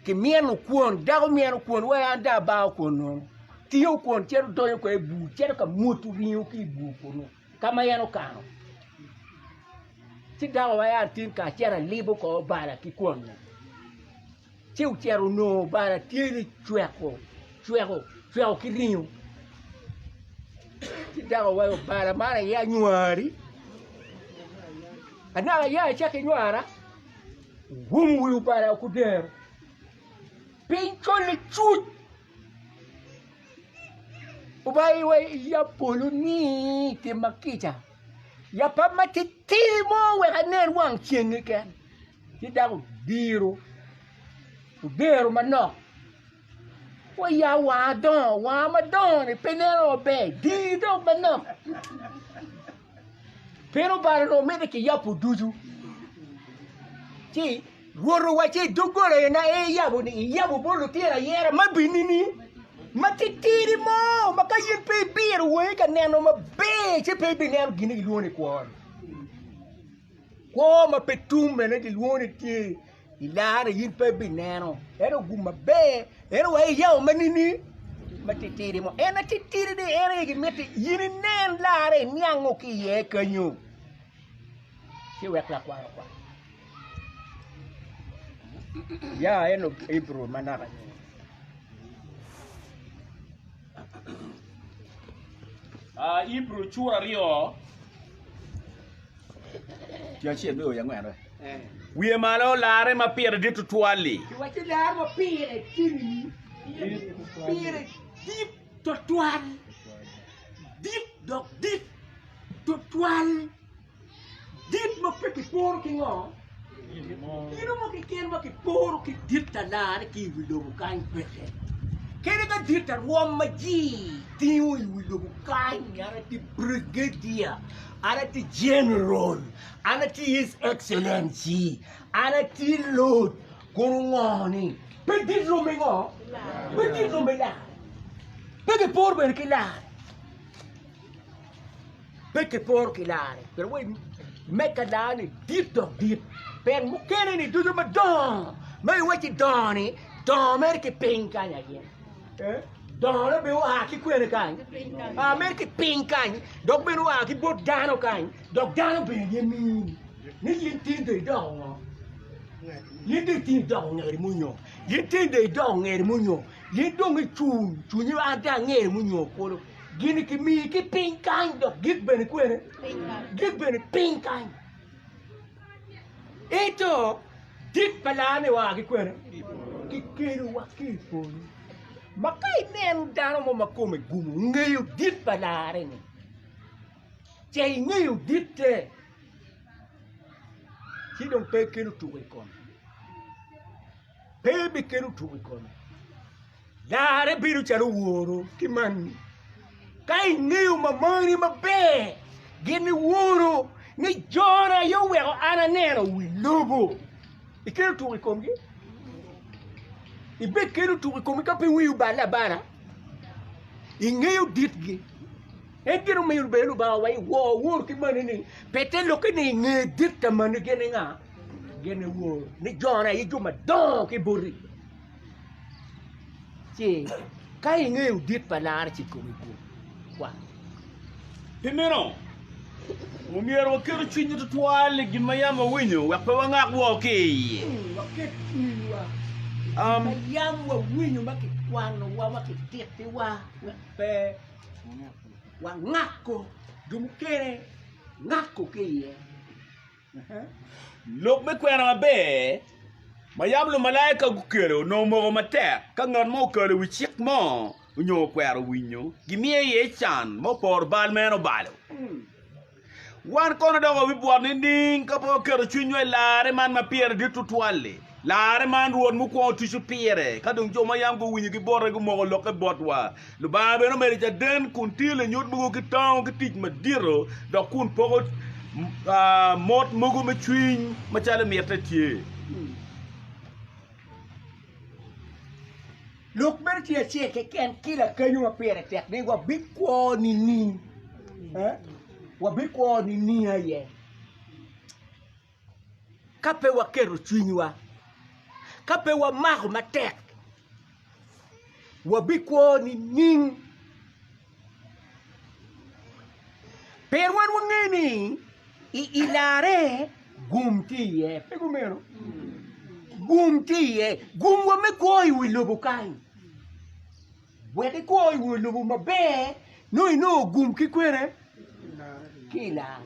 ke mienu kuon dago mienu kuon wa anda ba kuon no Tio kuon chero doyo ko ebu chero ka mutu rinyo ki bu kono kama yano kano ti dawa wa yan tin ka chera libo ko bara ki kuon tiu chero no bara tiri chueko ki rinyo ti dawa wa bara mara ya nyuari ana ya chake nyuara wumu bara ku der pincho le chut Ubai ya polo ni te makita. Ya pa matitiri mo we haner wang chienge ken. Ti dago biro. Biro manok. Wa ya wa madon e penero be. Di do manok. Pero bara no mede ke ya puduju. Ti woro wa ti dugore na e yabo ni yabo bolo tira yera mabinini. Matitiri mo makayin pe bir we ka neno mabe che pe bineno gini luone kwa ma petumbe ne luone ti ilare yin pe bineno ero gumma be ero we yaw manini matitiri mo ena titiri de ere gi meti yini nen lare nyango ki ye kanyo ki wek la kwa ya eno ibro manaka Ibru chura rio. Tia chie do yang ngwe. Wie malo lare ma pire dit tutwali. Wachi lare ma pire tini. Pire dit tutwal. Dit tutwal. Dit ma peki por kingo. Ino mo ki ken mo ki poro ki dirta lare ki wilobu kain peke. Kene ka dirta wama ji tiwo wilobu kain ara ti brigadier, ara ti general, ara ti his excellency, ara ti lord kurungoni. Petit romengo, petit romela. Peke por per ki lare. Peke por ki lare. Pero we meka lare dit dog dit. Per mukene ni dudu ma don. Mai wati doni, don mer ke pinka nya ye. Don la be wa ki kwene kan. Ah mer ke pinka ni. Dog be wa ki bot dano kan. Dog dano be ye mi. Ni yin tin de don. Yin de tin don ngeri munyo. Yin tin de don ngeri munyo. Yin dong e chun ni ada ngeri munyo ko. Gini ki mi ki pinka dog git be ni kwene. Git be ni pinka. Ito, dit palane wa ki kwene. Kikero wa ki poni. Makai men dano mo makome gumu. Ngayo dit palare ni. Chay ngayo dit te. Si dong pe kenu tuwe kon. Pe be kenu tuwe kon. Lare biru chalo woro ki man. Kai ngayo mamani mabe. Gini woro. Ni jona yo wero ana nero wi lobo. Ikero tuwe kongi? Ibe kero tuwe kongi kape wi ubala bana. Ingeyo ditgi. Egero me ubelu ba wai wo wo ki manini. Pete loke ni nge ditta mani gene nga. Gene wo. Ni jona yi juma don ki buri. Che kai ngeyo dit palar chi kongi ko. Kwa. Primero, umiero kero chinyo tutwal gin mayama winyo wakpa wangak woki. Waketiwa. Mayam wa winyo makikwano wa makitete wa pe wa ngako dumkere ngako kiye. Lok me kwena mabe, mayam lo malaika gukero no mo matek, kangan mo kero wichik mo, unyo kwera winyo, gimie ye chan mo por bal meno balo. Wan kono dogo wi buat ni ning kapo kero chinyo lare man ma pire dit tutwal. Lare man ruon mu ko tu pire kadung joma yam go winyi gi borre go mo lo ke botwa lu ba be no mere ja den kun tile nyut bu go taw gi tij ma diro do kun pogot mot mugo me twin ma chala meta tie Lok berti che ke ken kila kanyu ma pere tek ni wa bikwo ni wa bikwo ni aye kape wa kero chinywa kape wa mago matek wa bikwo ni ning per wan wangeni ilare gumtiye pegumero gumtiye gumwa me koi wi lobo kai wede koi wi lobo mabe no gum ki kwere kila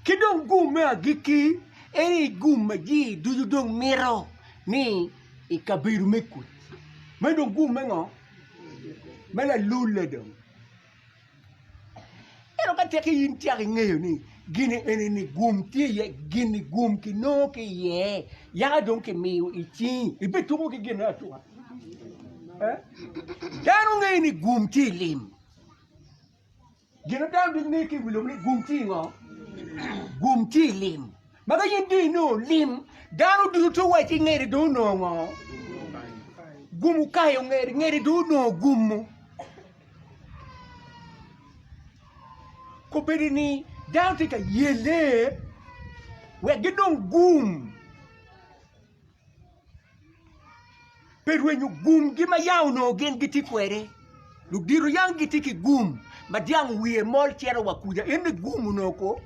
kidong gum me agiki eni gum magi dudong miro ni ikabiru mekut medong gum mengo mela lule dong ero ka teki yinti ak ngayo ni gini eni ni gum tiye gini gum ki no ki ye ya dong ki miu ichi ibe tuko ki gini atua dano ngayo ni gum ti lim gino dano ni ki wilom ni gum ti ngo gum ti lim maga yindi no lim dano duto wati ngere do no ngo gumu kayo ngere do no gumu ko beri ni dano tika yele we gidong gum pero when you gum gima yaw no gen giti kwere lu diru yang giti ki gum madiang wiye mol chero wakuja ende gum no ko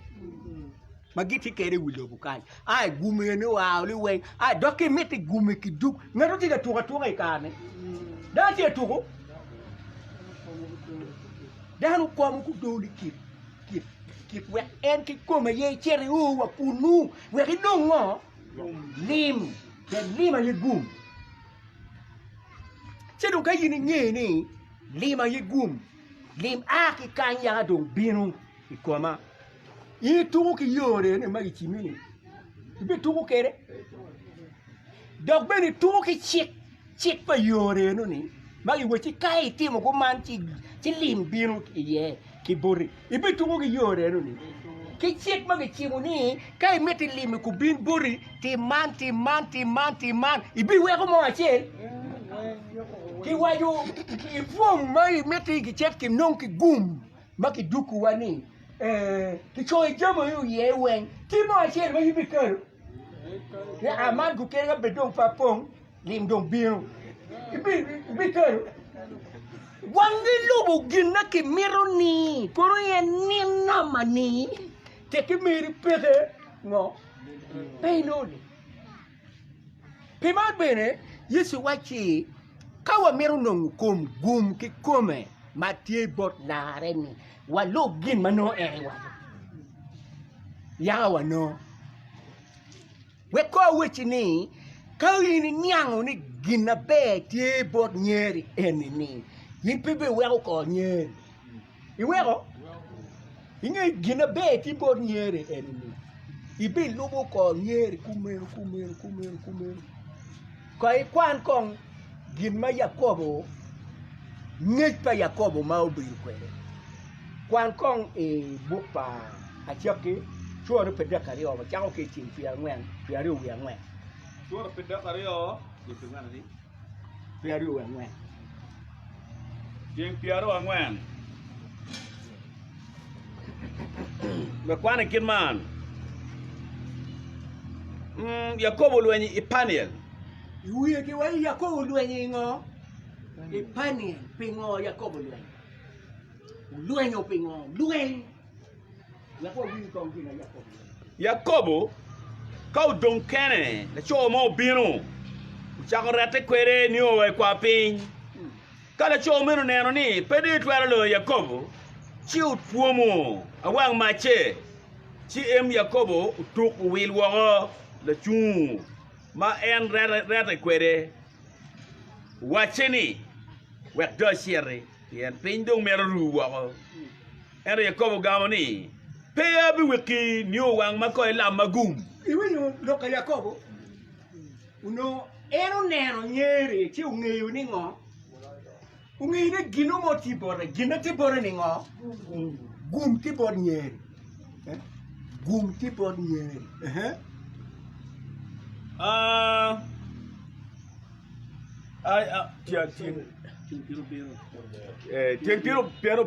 magiti kere wilo bukai ai gum yene wa li we ai document gum ki duk ngaro tiga tuga ikane da ti tugo dano ko mu ku doli kip we en ki koma ye chere u wa kunu we ki dongo lim ke lima ye gum chedo ka yini ngeni lima ye gum lim aki kanya dong binu ikoma itu ki yore ne magi chimini Ibi tuku kere. Dok beni tuku ki chik pa yore no ni. Magi wachi kai timo ko man chi lim binu ye ki bori. Ibi tuku ki yore no ni. Ki chik magi chimo ni kai meti lim ku bin bori ti man. Ibi weko mo achel. Ki waju ki fom mai meti ki chet ki non ki gum. Maki duku wani. Ki choy jamo yu ye wen. Ti mo achel ma ibi kero. Ya aman ku kera bedong papong lim dong binu. Ibi kero. Wangi lubu gina ki miro ni. Koro ye ni nama ni. Te ki miri peke. No. Pay no ni. Pimat bene. Yesu wachi. Kawa miro nong kum gum ki kume. Matie bot lare ni. Walo gin mano ere wajo. Yawa no. Weko wichi ni. Kawi ni nyango ni gina be tie bot nyeri eni ni. Yin pibe weko ko nyeri. Iweko? Inge gina be tie bot nyeri eni ni. Ibi lubo ko nyeri kumeru. Kwa ikwan kong ginma Yakobo. Ngej pa Yakobo ma obiru kwele. Kwan kong bupa achioki. Chuo peda kario. Chango ke chin piari uya ngwen. Chuo peda kario. Dipingan ni. Piari uya ngwen. Jing piaro angwen. Mekwana kinman. Yakobo luenyi Ipaniel. Uye ki wai Yakobo luenyi ngo. Ipaniel pingo Yakobo luenyi. Luenyo pingo. Luenyi. Yakobo wini kong kina Yakobo. Yakobo. Kau don kene. Le chuo mo binu. Chako rete kwere ni owe kwa piny. Kala chuo minu neno ni. Pedi twara lo Yakobo. Chi utwomo. Awang mache. Chi Yakobo. Utuk wil wago. Le chung. Ma en rete kwere. Wacheni. Wek do siri. Yen piny dong mero ru wago. Ero Yakobo gamo ni. Peya bi wiki ni owang makoy la magum. Iwe nyo loka Yakobo. Uno eno neno nyeri chi ungeyo ni ngo. Ungeyo ni gino mo tibore. Gino tibore ni ngo. Gum tibore nyeri. Gum tibore nyeri.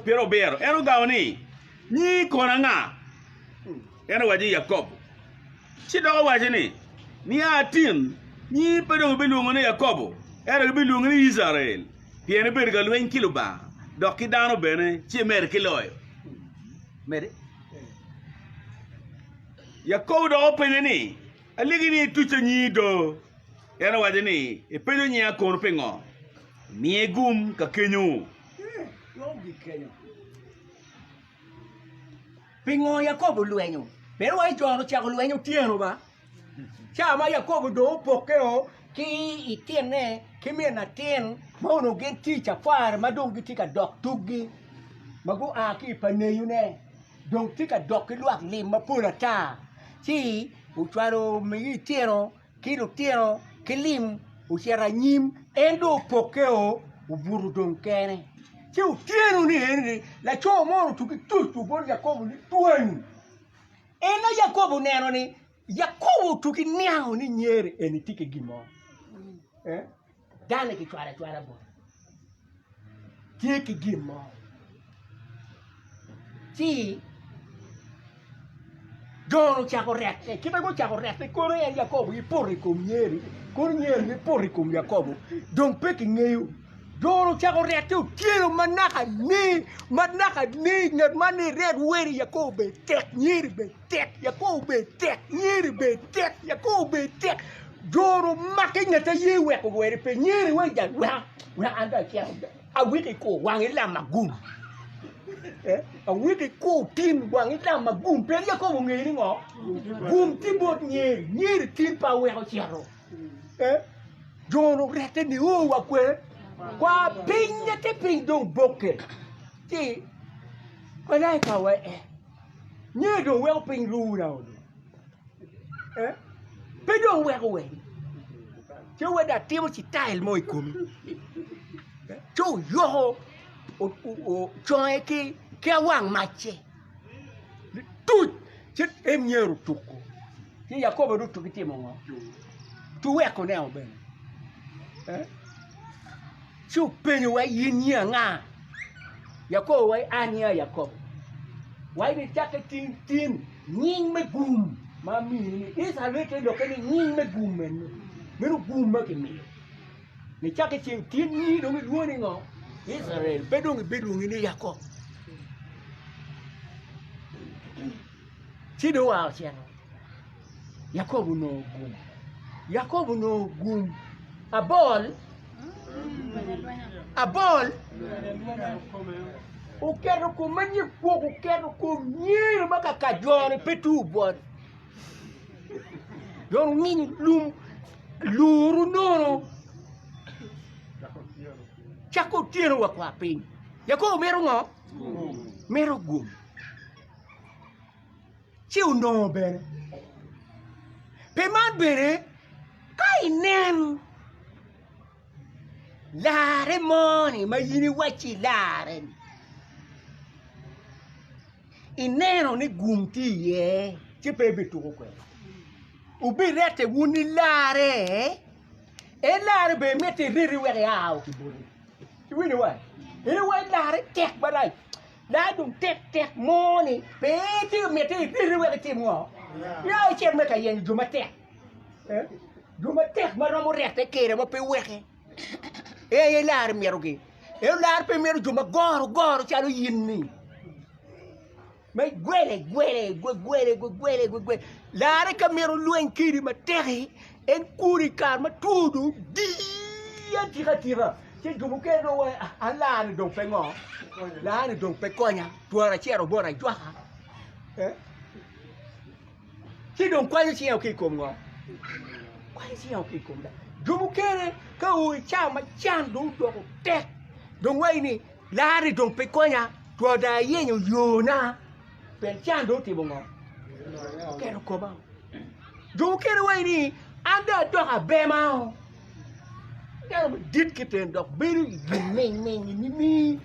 Pero bero. Eno gawni. Ni kona nga. Eno waji Yakobo. Chidogo waji ni atin. Ni pedo bilungo ni Yakobo. Eno bilungo ni Israel. Piene berga luen kilo ba. Doki dano bene. Chi mer kiloyo. Mere. Yakobo do penye ni. Aligi ni tuche nyido. Eno waji ni. Pedo nyia kono pengo. Miegum ka kenyo. Yogi kenyo. Pingo Yakobo luenyo. Pero ay jono chako luenyo tieno ba. Chama Yakobo do pokeo ki itiene kimi na tien mono genti chafar madong gitika dok tugi. Magu aki paneyu ne. Dong tika dok luak lim mapura ta. Si ucharo mi tieno kilo tieno kilim uchara nyim endo pokeo uburu dong kene. Si utieno ni ene la cho mono tuki tutu bon Yakobo ni tuenu. Ena Yakobo neno ni Yakobo tuki niao ni nyeri eni tike gimo. Dane ki twara bo. Tike gimo. Si dono chako rete. Kita go chako rete. Koro ya Yakobo i porri kom nyeri. Koro nyeri i porri kom Yakobo. Don peki ngeyo. Dono chako rete u tieno manaka ni ngat mani red weri Yakobo be tek nyeri be tek Yakobo be tek nyeri be tek Yakobo be tek dono maki ngata yewe ko weri pe nyeri we jan wa anda kia a wiki ko wangi la magum a wiki ko tin wangi la magum pe Yakobo ngeri ngo gum tibot nyeri tin pa we ko chiaro dono rete ni o wa kwe kwa pinya te ping dong boke ti kwa nai ka we nye do wel ping ru na pedong we cho we da timo ci style moy komi cho yo o cho ki wang mache tout cet em ñeru tukko ci yakoba du tukki timo ngo tu we ko ne o ben chu penyo wa yinya nga yakoba wa ania yakoba wa ni chake tin nying me gum ma mi ni isa lete do ke nying me gum men gum ma ke mi ni chake tin ni do mi duoni ngo Israel bedung ni yakob ci do wa ci yakob no gum abol o quero com mani pouco quero comer uma cajone petu bor don min luru nono chako tiro wa kwa pin yako mero ngo mero gum ci no bere pe man bere kai nen Lare moni ma yini wachi lare ineno ni gumti ye ci pebi tuko ko ubi rete wuni lare e lare be meti riri were yaw ki buri ci wini wa ene wa lare tek balay la dum tek moni be ti meti riri were ti mo ya ci me ka yen juma tek juma tek ma romo rete kere ma pe wexe e lar merugi e lar pe meru juma goro ci alu yinni may gwele lar ka meru luen kiri ma texi en kuri kar ma tudu di ya tira ci jumu ke do ala ni do pe ngo la ni do pe konya tuara chero bora jwa ci don kwani ci o ki kom ngo kwani ci o ki kom da jumu kere ka u chama chandu do tek don waini lari don pe konya to da yenyo yona pe chandu ti bongo kero ko ba do kere waini anda do ha be ma kero dit kiten do beri ni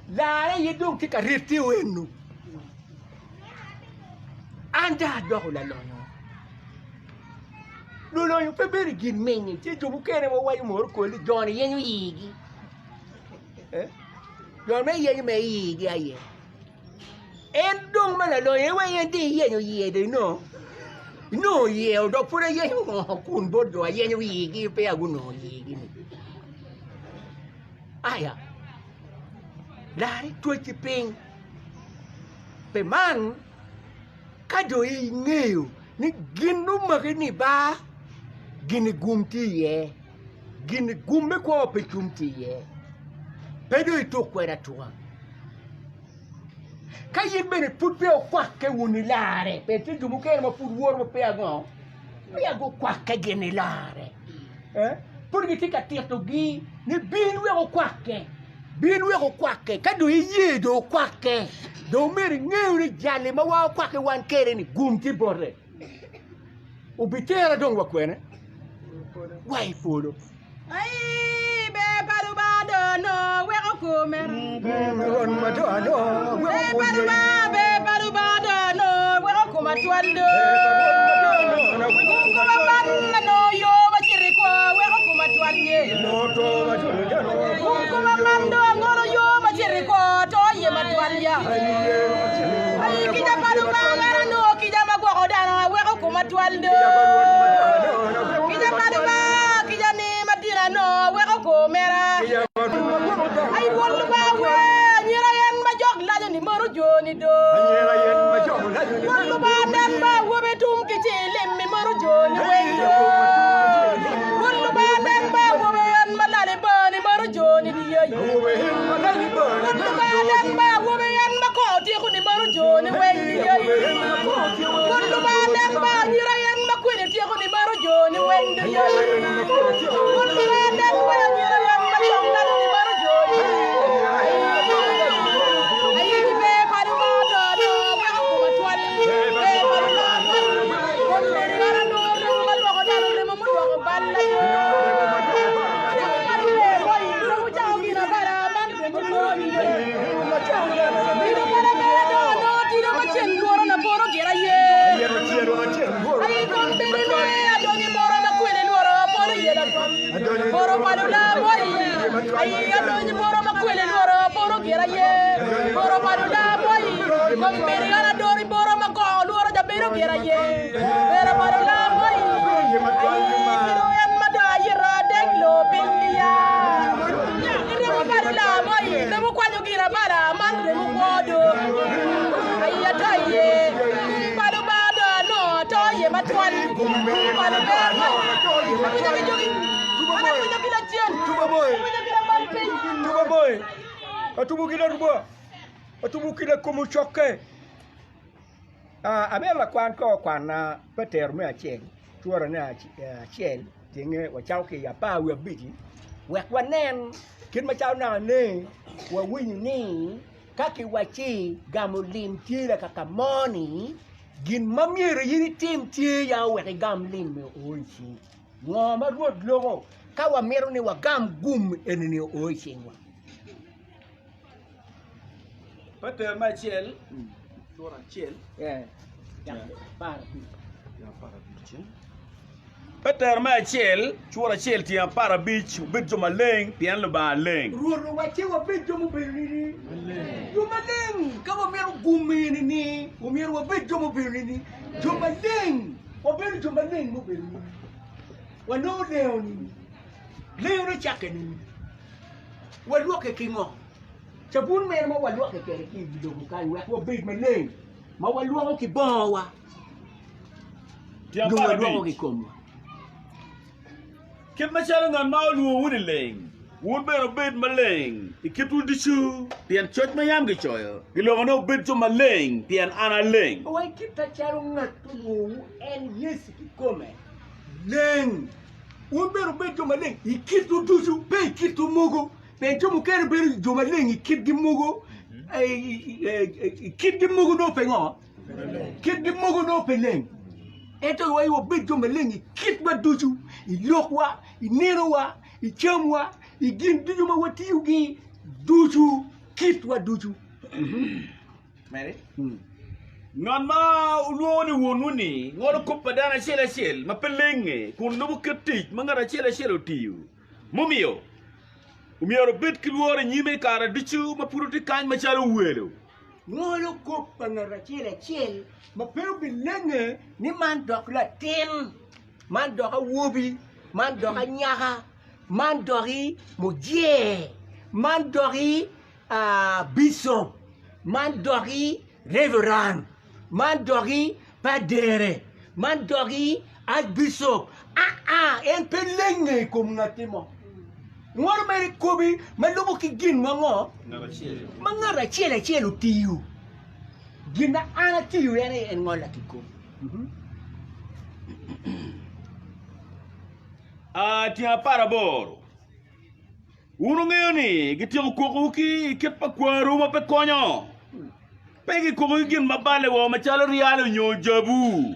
lare ye don ti ka reti o enu anda do la lo yo pe beri gin menni ci jobu kere mo wayi mor ko li joni yenyu yigi yo me yenyu me yigi aye en dong mala lo ye wayi di yenyu yede no ye do pure yenyu kun bodo yenyu yigi pe aguno yigi ni aya lari to ci ping pe man ka do yi ngeu ni ginu magini ba gini gumti ye gini gumme ko pe tumti ye pedo ito kwera tuwa kayi bene put pe o kwakke woni lare pe ti jumu ke ma put wor mo pe ago kwakke gini lare put gi tika tirto gi ni bin we o kwakke kado yi do kwakke do meri ngewri jalle ma wa kwakke wan kere ni gumti borre ubitera dong wakwene wai polo Ai be paru bado no we ko kumer on madano be paru bado no we ko kuma twando kuma man no yo ba chiri ko we ko kuma twanye kuma man do ngoro yo ba chiri ko to ye ma twanya ai kija paru bangara no kija ma go dana we ko kuma twando kija paru kija ni madina no we ko kumera ay wolu ba we ñira yen ma jog la ni maru joni do wolu ba dem ba wobe tum ki ci limmi maru joni wendo wolu ba dem ba wobe yen ma lale bani maru joni di yoy wolu ba dem ba wobe yen ma ko ti ko ni maru joni wendo wolu ba dem ba ñira yen ma ko ni ti ko Boro padula boy. Ay adonyi boro makwele boro boro gira ye. Boro padula boy. Komperi gara dori boro mako loro da bero gira ye. Boro padula boy. Ay kiro yan mada yira deglo bindia. Ire padula boy. Nemu kwanyo gira bara man nemu kodo. Ay atoye. Padu bado no toye matwan. Padu bado. Tubamoi. Atubu kila rubo. Atubu kila kumu choke. Abela kwan na peter me acheng. Tuara na acheng. Tinge wa chao ke ya pa we biti. We kwanen kin ma chao na ne wa winyi ni kaki wachi gamulim tira kakamoni gin mamire yiri tim tie ya we gamlim me oichi. Ngoma ruot logo kawa mero ni wa gam gum enini oichi ngwa. Peter Michael, Dora Chel, Yeah. Para. Peter Michael, Chura Chel, Tia Para Beach, Bidjoma Leng, Pian Luba Leng. Ruoro wachi wa bijomu birini. Juma leng kawa mero gum enini. Wa mero wa bijomu birini. Juma leng. Wa mero juma leng mo birini. Wa no leoni. Leoni chakeni. Wa luoke kingo. Sabun mer ma wa luoke kere ki bijomu kai wa bid ma leng. Ma wa luoke ki bawa. Tia Juma Para luoke Beach. komo. Kit Michael and Maulu Woody Leng. Would bear a bid Maleng. The kit will dishu. Pian Church Mayam Gichoil. Gilogano Bidjoma Leng, Pian Anna Leng. Wai kita caro ngatu en yes ki come. Leng. Un bero be joma leng. Ikitu dusu be ikitu mugo. Be jomo kere be joma leng ikit di mugo. Ikit di mugo no pengo. Kit di mugo no peleng. Eto wai wo be joma leng ikit ba dusu. Ilokwa, inirwa, ichamwa, igin dijuma watiugi dusu kitwa dusu. Mary? Non ma uloni wonuni, ngoro kupadana shel, mapelenge, kun nubu ketik, mangara shel tiu. Mumio. Umio bit kilwore nyime kara dichu, mapuruti kany machalo uwelo. Ngolo ko pangara chel mapero bilenge ni man dok la tin man dok a wobi man dok a nyaga man dori mojie man dori bishop man dori reverend man dori padere man dori bishop en pelenge kom ngatimo ngoro meri kobi malubo ki gin mango mangara chele tiu gina ana tiu ene en ngola kiko Tia paraboro. Uno ngayoni, gitio kukuki, kipa kwa ruma pe konyo. Pegi kukuki mabale wa machalo rialo nyo jabu.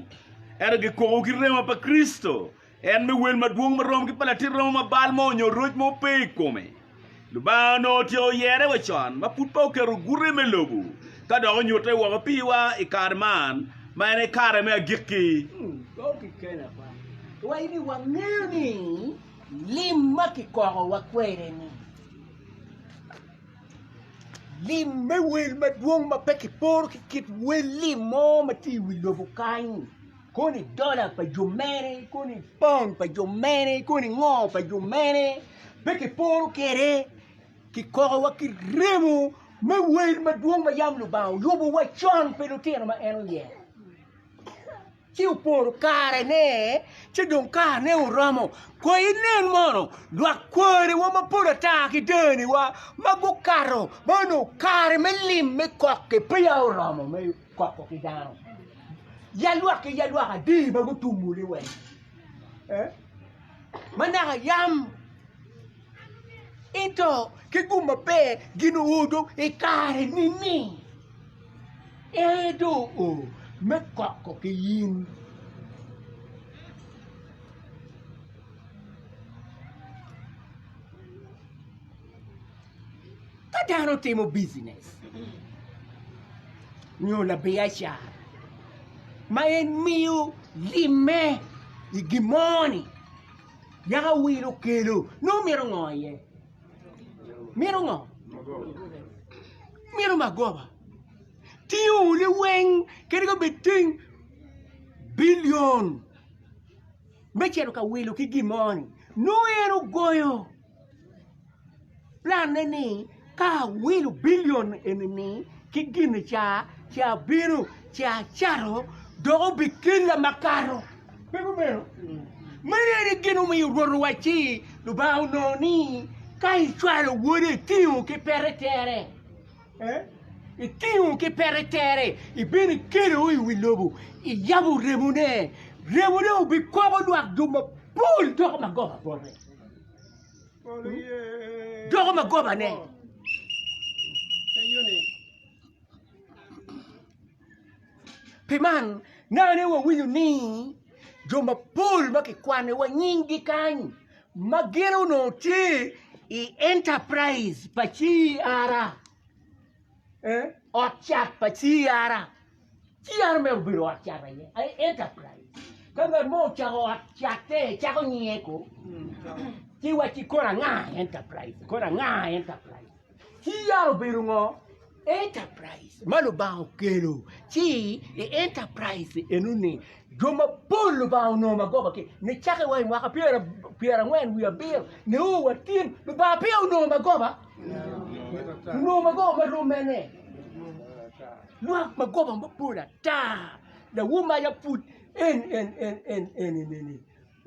Era gi kukuki rema pa Kristo. En me wel maduong marom ki pala tirama mabal mo nyo roj mo pe kome. Lubano tio yere wachon, maputpa ukero gure me lobu. Kada o nyote wa mapiwa ikarman, maene kare me agiki. okay kena pa waini wangeni limma ki ko wa kwere ni limme wel maduong mapeki por ki kit wel limo mati wilobu kain koni dollar pa jumene koni pound pa jumene koni ngo pa jumene peki por kere ki ko wa ki remo me wel maduong mayam lubao yobu wa chon pelotero ma eno ye Chiu por care ne, ci don carne un ramo, coi nen mono, lo acquari wa ma pure taki deni wa, ma go carro, ma no care me lim me cocche, pia un ramo, me cocco che dano. Ya luaca di ma go tumuli we. Ma na yam. Into che gumma pe gino udo e care ni. Edo me cocco che yin kadano temo business nyo la beacha ma en mio lime igimoni yaga wilo kelo no miro ngoye miro ngo miro magoba tiu le weng kerigo beting billion mechero ka wilo ki gimoni no ero goyo plan ni ka wilo billion enni ki gini cha biro cha charo dogo bikila makaro pero mero mare gino mi roro wachi do ba no ni kai chwalo wore tiu ke peretere e tiu ke peretere e bini kero i wilobo e yabu remune bi ko do ak duma pul do ma goba bore do ma goba ne Piman na ne wa wilu ni Joma pul maki kwane wa nyingi kan magero no ti I enterprise pa C.E.R Ochat pa C.E.R C.E.R me biro ochat ye ai enterprise kanga mo chago ochate chago nyeko ti wa ti kora nga enterprise C.E.R biro ngo enterprise malu ba kelo ti enterprise enuni Joma pulu ba no magoba ke ne chake wa mwaka pira ngwen wi abir ne o watin ba pia no magoba rumene no magoba mbapula ta the woman ya put in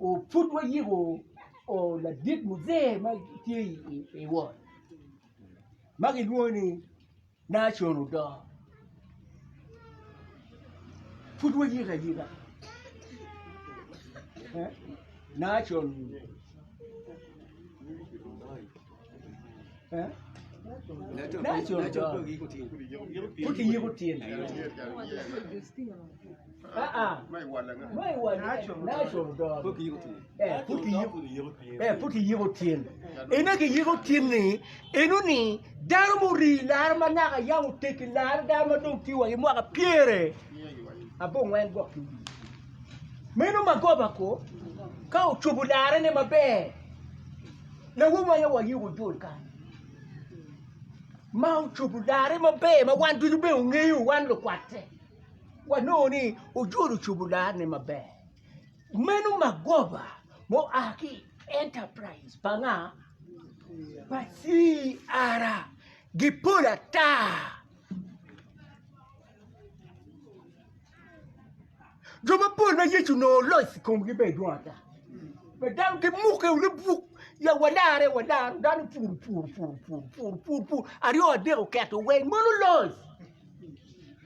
o put wa yigo o la dit muze ma ti e wo magi duoni national do put wa yiga National Put the European. National dog. Put the European. Enake European ni, enuni, darmuri, larmanaga, young taking lar, darmadon, tiwa, you more a pire. A bone went walking. Meno magoba ko ka uchubulare ne mabe na wuma ya wayi wujul kan ma uchubulare mabe ma wan du be ngeyu wan lo kwate wa no ni ujulu chubulare ne mabe meno magoba mo aki enterprise banga pa C.E.R gipula ta Joma pol na Yecu no lois kom gibe duata. But dan ke muke le buk ya wadare dan pur. Ari o de o keto we mono lois.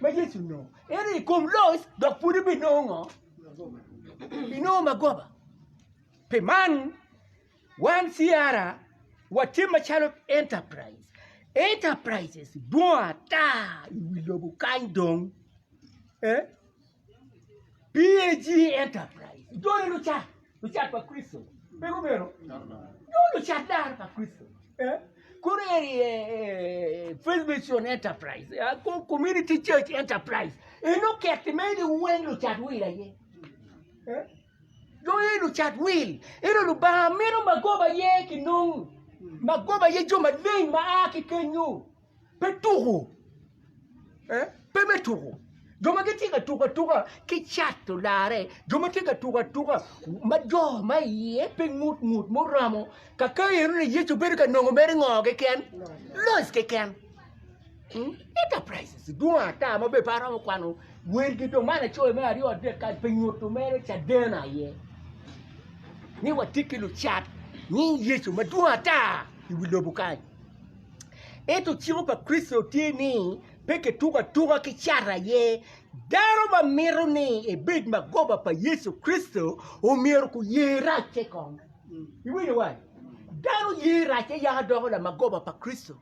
Ma Yecu no. Eri kom lois do puri be no ngo. Ino magoba. Pe man one C.E.R watima chalo enterprise. Enterprises duata wilobu kaindong. PAG enterprise. Don't look at for Christo. Pero, don't look at that for Christo. First Mission enterprise, community church enterprise. And look at the man who went to chat will again. Don't look at will. It'll ba meno magoba ye kinung. Magoba ye jo mading maaki kenyu. Peturu. Pemeturu. Joma ketika tuka ki chato lare joma tika tuka majo mai pe ngut moramo kakaye ne Yecu berka nongo beri ngoge ken los ke ken enterprises duwa ta mo be para mo kwano wel gi to mana choy me ari ode ka pe ngut mere cha dena ye ni watikilu chat ni Yecu maduwa ta iwilobu kai eto chiro pa Kristo tini peke tuka ki chara ye daro ba mero ni e big magoba pa Yesu Kristo o mero ku ye rache kong iwi wa daro ye rache ya do la magoba pa Kristo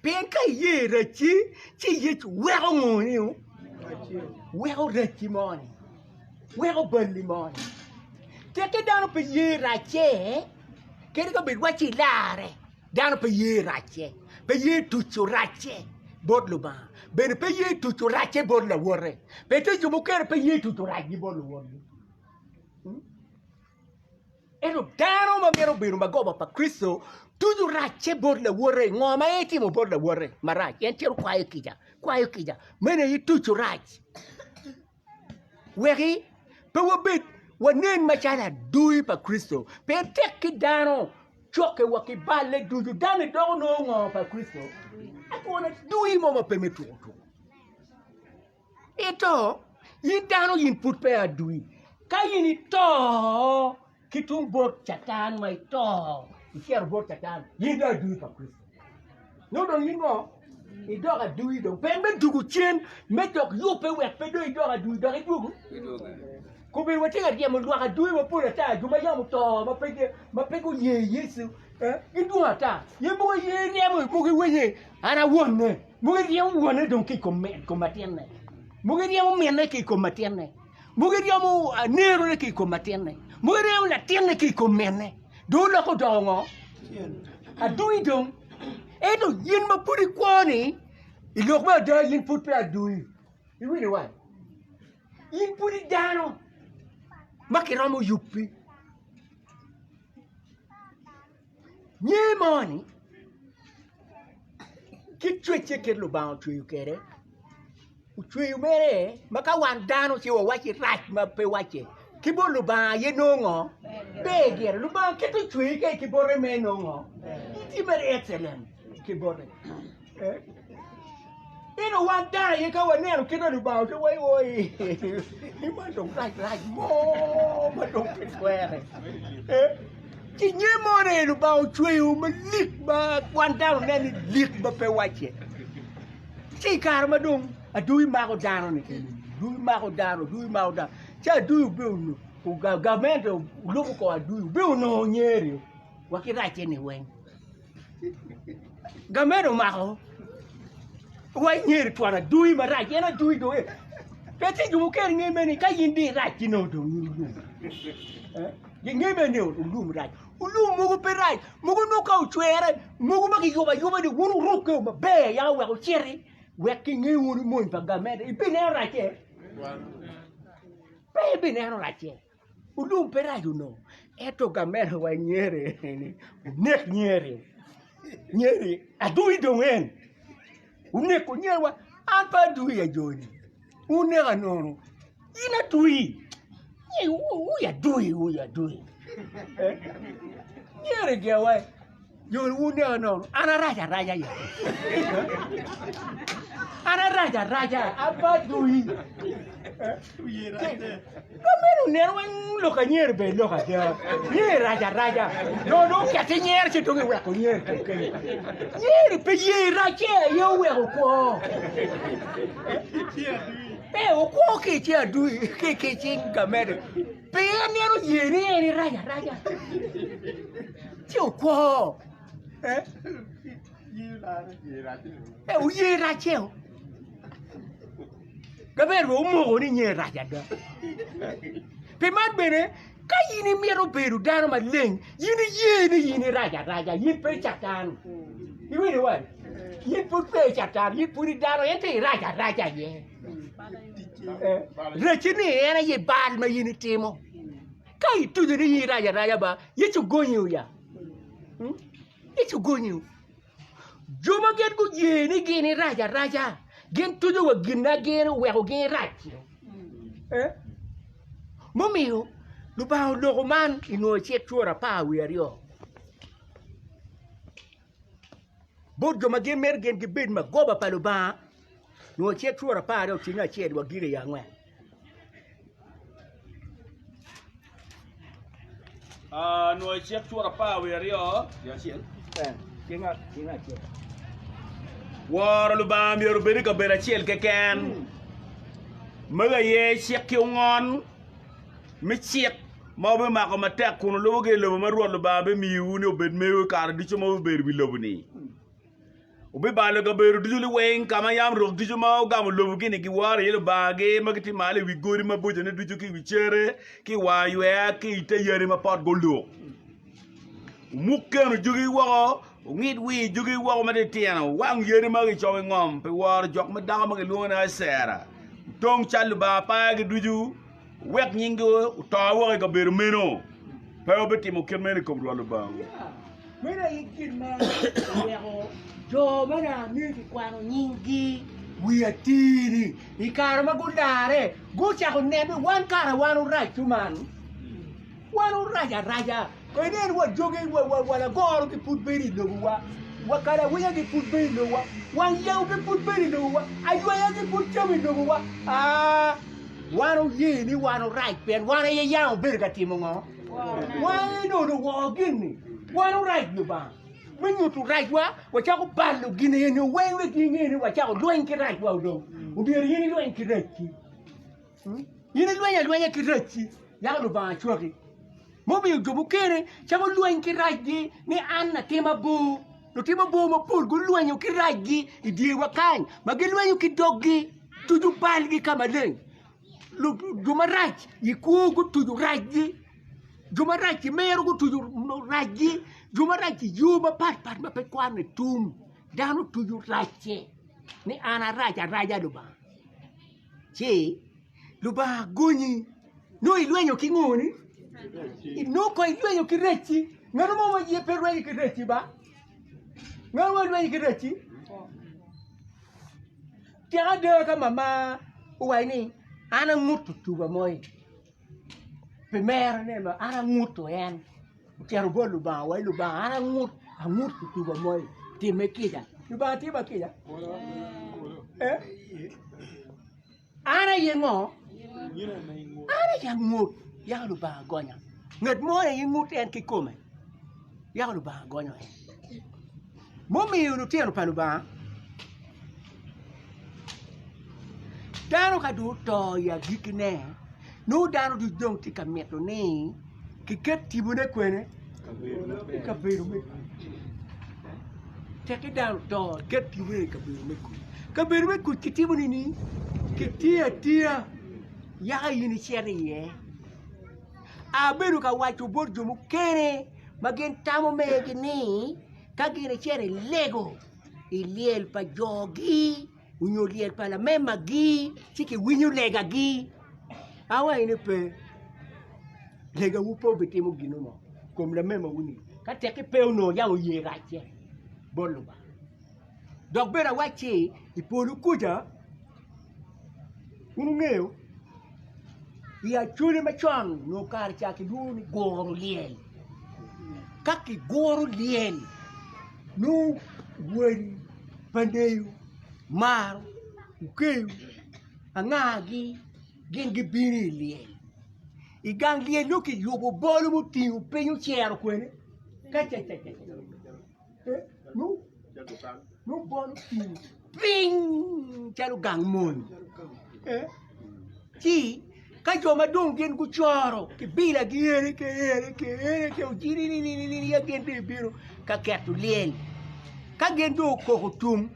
penka ye rache chi Yesu wero ngoni o wero rache moni wero bali moni teke daro pa ye rache kere ko be wachi lare daro pa ye rache pa ye tucho rache bodlo ba ben pe ye tutu rache bod la wore pe te jumu ker pe ye tutu rache bod la wore ero dano ma mero bedo magoba pa Kristo tuju rache bod la wore ngoma eti mo bod la wore marach en tero kwayo kija mene yi tuju rach wegi pe wobit wanen machala dui pa Kristo pe tek dano choke wakibale duju dano do no ngo pa Kristo akona dui mo ma pemetu ito yin dano yin put pe adui kayin ito kitung bot chatan mai to C.E.R bot chatan yin da dui pa Kristo no don yin go idoga dui do pe me dugu chen me tok yo pe we pe do idoga dui do idugu ko be wati ga mo do ga dui mo pura ta juma ya mo to ma pe ko ye Yesu idu ata ye mo ye ne mo ko we ana wonne mo ye wonne don ki ko materne mo ye mo menne ki ko materne mo ye mo nero ki ko materne mo ye la tienne ki ko menne do la ko dongo adui don edo yin ma puri kwani ilok ba da yin put pe adui you really what yin puri dano makiramo yupi nye moni kitweche kedlo ba twe kere utwe mere maka wan dano che wa wachi rat ma pe wache kibolo ba ye nongo beger lu ba ketu twe ke kibore me nongo iti mere excellent kibore ino wan dano ye ka wanero kedo lu ba to wai oi ima dong rat mo ma dong kwere ki nyemore lu ba twe ma lik ba wan dano ne lik ba pe wache ti kar ma dong adui mago dano ne dui mago dano cha dui beu ku gamento luko ko adui beu no nyeri wakira cheni wen gamero mago wa nyeri twana dui mara jena dui do peti jumu ker ngemeni ka yindi rach no do ngemeni ulum rach ulum mugo perai mugo no ka uchwere mugo maki yoba di wunu ruko ba be ya wa ko cheri weki ngi wunu mon pa gamento ipine rache baby ne rache ulum perai no eto gamento wa nyere nek nyeri adui do wen uneko nyewa apa dui ya joni unega nono ina dui uya dui nyere gewa joni unega nono ana raja ya ana raja apa dui kamero nerwa loka nyere be loka ya nyere raja no kati nyere che to we ko nyere pe ye rache yo we ko pe o ko ke che adui ke chin kamero pe nero ye raja che o ko ye rache Gabero mo ni nye raja da. Pe mat bene ka yini mero beru dano ma leng yini raja yin pe chatan. You know what? Yin put pe chatan yin put dano ente raja ye. Rechini era ye bal ma yini temo. Kai tu ni raja ba Yecu gonyu ya. Yecu gonyu. Joma get go yini gini raja. Gen tuju wa gina gen we ko gen rachi momiu lu ba lo man ino C.E.R pa we ario bod go magen mer gen ge bed ma goba pa lu ba no C.E.R pa ario tinga C.E.R wa gire ya ngwa no C.E.R pa we ario ya C.E.R tinga C.E.R war lu ba mi ro beri ka bera C.E.R keken maga ye C.E.R ngon mi C.E.R ma be ma ko ma tek kun lu ge lu ma ro lu ba be mi wu no bed me kar di chuma ber bi lobu ni ubi ba lo ga ber du lu wen kama yam ro di chuma ga mo lobu gi ni ki war ye lu ba ge ma ti male wi gori ma boje ne du ki wi chere ki wa ywe ki te yere ma pot go lu mu ken jugi wo ngit wi jugi wo ma de tiano wang yere ma gi chowe ngom pe war jok ma da ma gi lu na C.E.R tong chal ba pa gi duju wek nyingo to wo ga ber meno Pa obeti mo kemene kom dwalo ba. Mira ikin ma yego jo mana ni kwano nyingi wiatiri ikara magundare gucha ko nebe wan kara wanu rachu man wanu raja ko nen wa joge wala goro ki putberi no wa kara wiya ki putberi no wan yaw ki putberi no aywa ya ki putchami no wanu yini wanu raj pen wanu ya yaw berga timongo why no wo gini wanu raj no ba Menyutu right wa wachako balu gine yene wewe gine wachako luenki right wa udo ubiri yini luenki rechi yini luenya ki rechi ya lo ba chwaki mobi ujobu kere chako luenki right di ni anna tema bu no tema bu mo pul gu luenyo ki right di idie wakany magi luenyo ki doggi tuju balgi kama leng lu juma right yiku gu tuju right di juma right meru gu tuju right di juma rachi yuba pat ma pe kwane tum danu tuju rache ni ana raja luba che luba gunyi no ilwenyo kingoni no ko ilwenyo kirechi ngaro mo ye perwenyo kirechi ba ngaro mo ilwenyo kirechi tiara de ka mama uwaini ana ngutu Tubamoi pe mer ne ma ana ngutu en Tiaro bolu ba wai lu ba ana ngut Tubamoi ti mekija lu ba ti ba kija ana yengo ana yang ngut ya lu ba gonya ngat mo ne ngut en ki kome ya lu ba gonya mo mi lu tiaro pa lu ba dano ka du to ya gikne no dano du dong ti ka meto ni kiket tibune kwene kabiru me take it down to get tibune kabiru me ku kitibuni ni kitia ya yini chere ye aberu ka wachu borjo mu kene magen tamo me gini kagine chere lego iliel pa jogi unyo liel pa la mema gi chiki winyu lega gi awa ini pe lega wupo betemo ginomo kom la mema wuni ka teke pewno ya oye rache boluba dok bera wachi ipolu kuja unu ngeo ya chuni machon no kar chaki duni goro liel kaki goro liel no wori pandeyo mar ukeu angagi gengi bini liel igang liel nuki yobo bolu mutiu penyu C.E.R kwene kacha no bolu tiu ping chalu gang mon ti ka joma dong gen ku choro ke bila giere ke ujiri ni ya gen de biro ka ketu liel ka gen do ko tum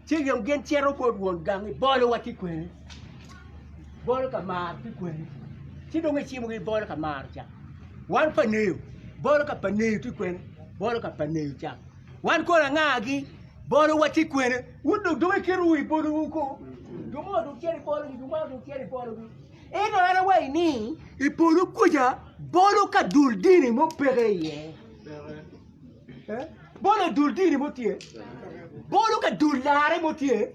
ti yom gen C.E.R ko won gang bolu wati kwene bolu ka ma ti kwene ti do ngi chimo gi bolu ka mar cha wan paneu bolu ka paneu ti kwene bolu ka paneu cha wan ko ngagi bolu wati kwene wudo do ke ruwi bolu ko do mo do kere bolu eno ana wai ni ipolu kuja bolu ka duldini mo pereye bolu duldini mo tie bolu ka dulare mo tie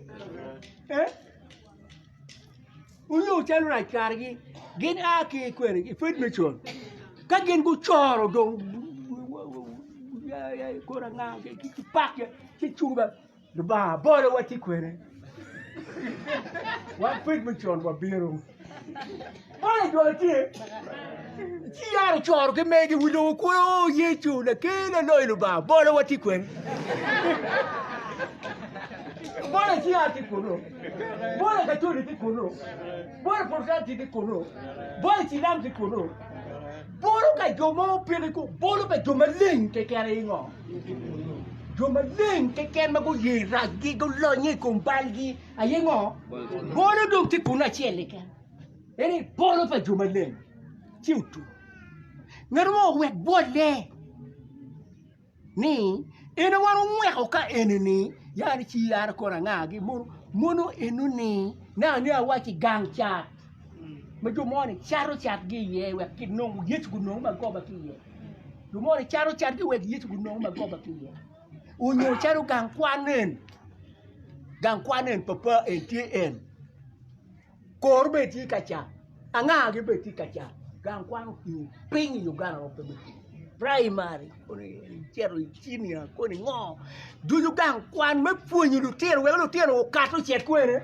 uyo chalu na kargi gen aki kwere ifed me chon ka gen gu choro do ya kora nga ki pak ya ki chuba do ba bolu wati kwere wa fed me chon wa biro ai do ti C.E.R choro ke megi wulo ko Yecu na kele loilo ba bolu wati kwere Bora C.E.R ti kono, bora katoli ti kono, bora portanti ti kono, bora Islam ti kono, bora ka jomo periko, bora ka jomo leng ke kare ingo, jomo leng ke kare mago ye ragi go lonye kumbalgi ayengo, bora dum ti kuna chele ke, eni bora pa jomo leng, tiutu, ngarmo wet bole, ni eno wanu mweko ka eneni. Yani C.E.R kora ngagi mono enuni na ni awachi gang chat mà dù mò này charo chặt gì vậy vậy kí nông Yecu nông mà có bạc gì vậy dù mò này charo chặt cái vậy Yecu nông mà có bạc gì vậy u nhiều charo gang quan nên papa ATN kor beti kacha anga ge beti kacha gang quan ping you gana of the primary chero chini ko ni ngo du you gang quan me punyu lu tero we lu tero ka to chet ko ne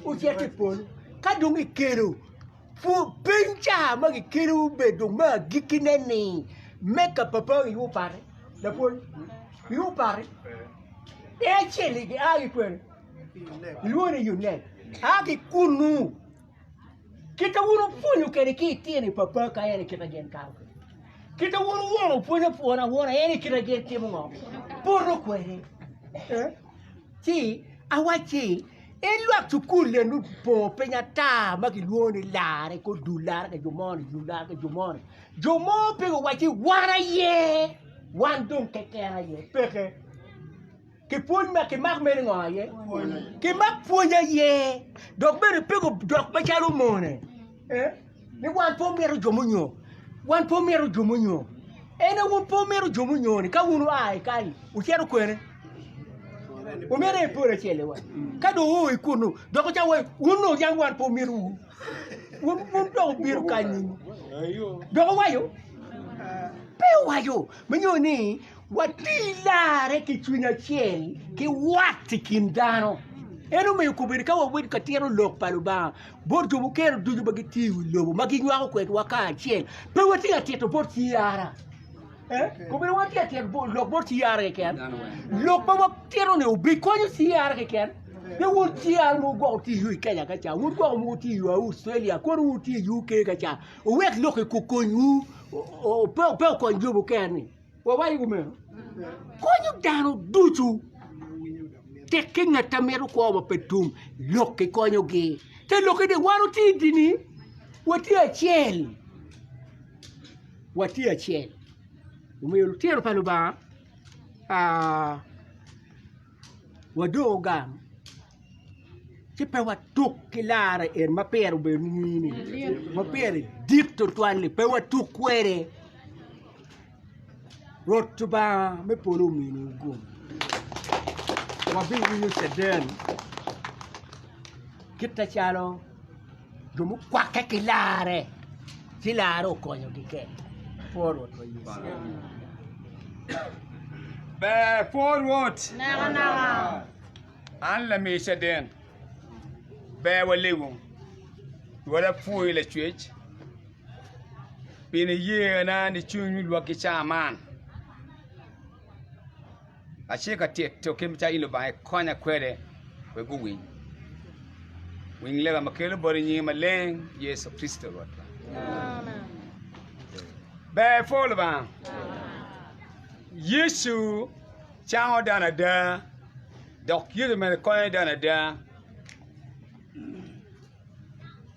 u chet ti pon ka dung ikero fu pincha ma ikero be dung ma gikineni make a papa you pare da pon you pare e cheli ge agi ko lu ni you ne agi kunu kita wuru punyu kere ki tiene papa ka ene kita gen ka kita wuru punyu wona ene kita gen ti mo porro kwere ti awachi elu atukule nu po penya ta maki luoni lare ko dular ke jomoni jomo pe wachi wara ye wandum ke kera ye peke ke pon ma ke mak mere ngoye ke mak ponya ye dok bere pego dok ba chalu mone ni wan po mero jomunyo ene won po mero jomunyo ni ka wunu ai kai u chero kwere o mere pore chele wa ka do o ikunu dok cha we wunu yang wan po mero won do biru kanyi dok wayo pe wayo menyo ni watila ki chunya chel ki wati kindano eno me kubiri ka wabudi katero lok paluba bordo bukero duju bagiti lobo maginywa ko kwet waka chel pe wati atieto bor C.E.R kubiri wati atieto lok bor C.E.R ken lok pa watero ne ubi ko C.E.R ken ne won C.E.R mo go ti yu Kenya ka cha won go mo ti yu Australia ko ru ti UK ka cha o wek lok ko konyu o pe ko njubu ken wa wayi gumen konyu dano duju teke ngata meru ko ba petum loke konyo ge te loke de waru ti dini wati achel umelu tero paluba wadoga tipe watuk kilare en mapero be nini mapere dip tutwal pe watuk kwere rotuba me polo minu gum wabi winyu seden kita chalo jumu kwake kilare konyo dike forward for you be forward na an la mi seden be walewu wala fuyi la chwech bini ye na ni chunyu lwa kichaman achika to kimcha ilo ba konya kwere we go win lega makelo bori nyi maleng Yesu Kristo rotla amen be folba Yesu chao dana da dok yedo me konya dana da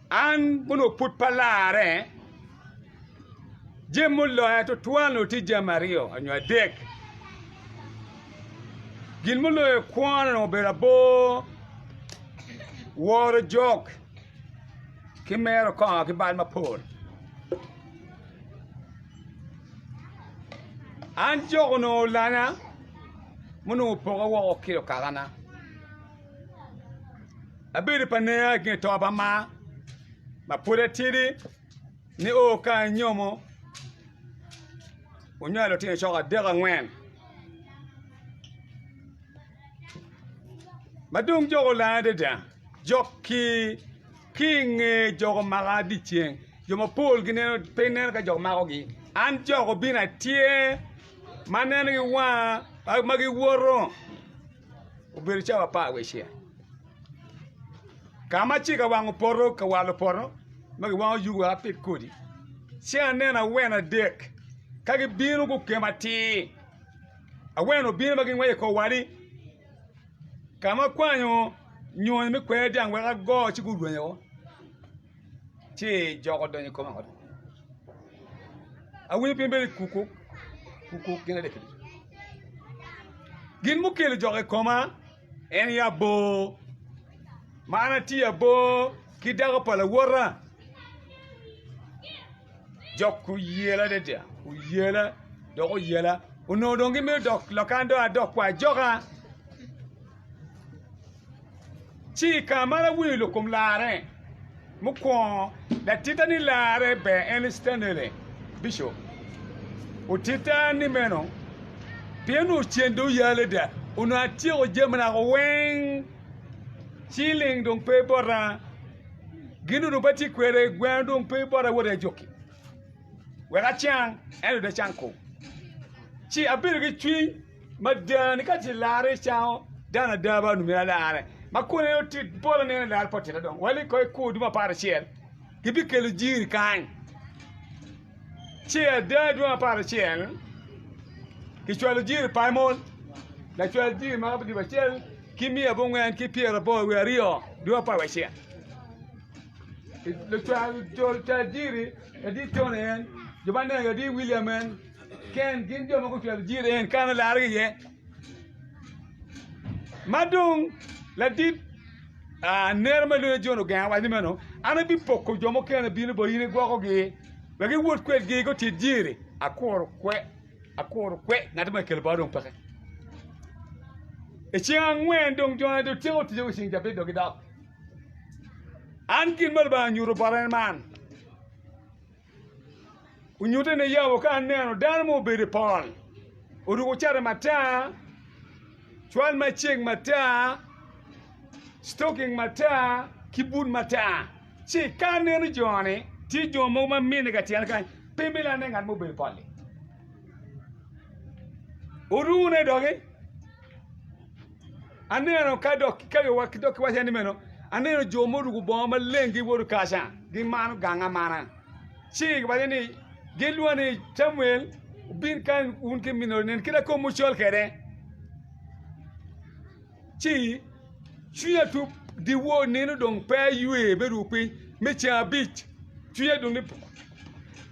an bunu put palare jemulo to tuano ti jamario anyo dek gilmulo kwana no berabo war jok kimero ka kibal mapol an jogono lana munu pogo wo kilo kalana abiri panea ke toba ma pure tiri ni o ka nyomo onyalo tin shoga dega ngwen madung jogo la da jokki king jogo magadi chen jomo pol gine penen ka jogo magogi an jogo bina tie manen gi wa magi woro obere chawa pa we she kama chika wangu poro ka walo poro magi wangu yugo apit kodi si anena wena dek kagi binu ku kemati aweno binu magi ngwe ko wali kama kwanyo nyon mi kwe dang we go chi ku dwenyo chi jogo donyo ko ma awi pembe kuku gina de kidi gin mu kele joge koma en ya bo mana ti ya bo ki dago pala wora jok ku yela de ku yela do ko yela uno dongi me dok lokando adok kwa joka chi kamara wilo Kom Lare mukwo da titani lare be enstanele Bishop utitani meno piano chendo yale da uno atio jemna ko wen chilling dong pe bora ginu no bati kwere gwan dong pe bora wore joki wera chang eno de chanko chi abirgi twi madani kati lare chao dana daba numera lare makone yo tit bola ne lare potira don wali koy ko duma para chiel gibi kelu jiri kan chi da duma para chiel ki chwalo jiri paimol la chwalo jiri ma abdi bachel kimi abongwen ki P.R boy we rio duma para chiel le chwalo jol ta jiri edi tonen jobane yodi William en ken gin joma ko chwalo jiri en kana lare ye madung la dit nerma le jono ga wa ni meno ana bi pokko jomo ken bi no boyine goko ge ba ge wot kwet ge ko ti jiri akor kwe na de kel ba don pake e chiang wen dong jona do teo ti jo sing jabe do gida an kin mal ba nyuro baran man unyute ne yawo kan neno dan mo be de paul orugo chare mata chwal macheng mata stoking mata kibun mata chi kanene jone ti jomo ma mine ga tian kan pembela ne ngan mo be paul orune doge aneno ka dok ka yo wak dok wa yani meno aneno jomo rugo bo ma lengi woru kasha gi manu ganga mana chi ga yani gelwane Samuel bin kan unke minor nen kila ko muchol kere chi chuya tu di wo nenu dong pa yue be rupi me cha bich chuya dong ne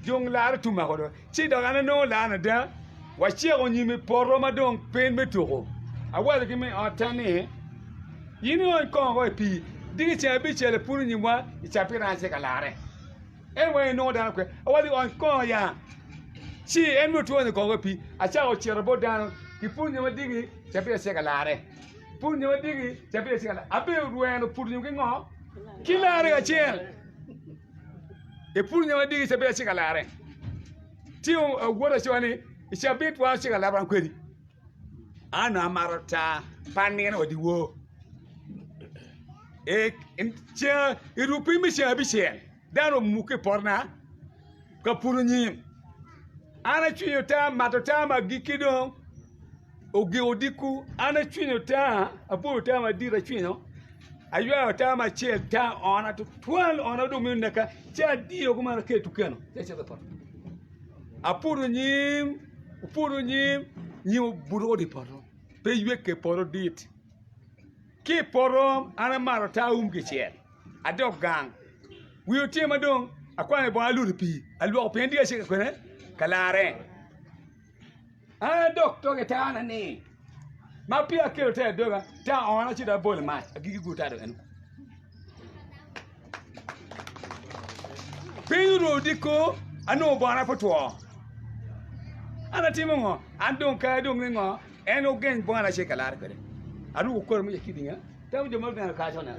jong lar tu ma ko chi do ana no la na da wa chi o nyimi poro ma dong pen me toko awa ke me atane yini on ko ko pi digi cha bich le puru nyimwa cha pira se kalare enwe no da ko awadi on ko ya chi enwe to ne ko pi acha o cherbo dan ki punye ma digi chapi se kalare punye ma digi chapi se kalare abe rueno punye ke ngo kilare ga chen e punye ma digi chapi se kalare ti o wora choni chapi twa se kalare ban kwedi ana marata panene wadi wo e che irupi mi chapi chen daro muke porna ka purunyi ana chunyo ta matota ma gikido oge odiku ana chunyo ta abu ta ma dira chunyo aywa ta ma che ta ona to twal ona do min naka cha dio kuma ke tukeno cha da por apurunyi nyi buro di poro pe ywe ke poro dit ke poro ana marota ke che adok gang wiyo tema dong akwane bo alu pi alu ko pendi ase ko ne kalare doctor ke tana ni ma pia ke te doga ta ona chi da bol ma agigi guta do en piro diko ano bo ana foto ana timo ngo andon ka dong ngo eno gen bo ana che kalare ko de alu ko mo yakidinga taw jo mal na ka sona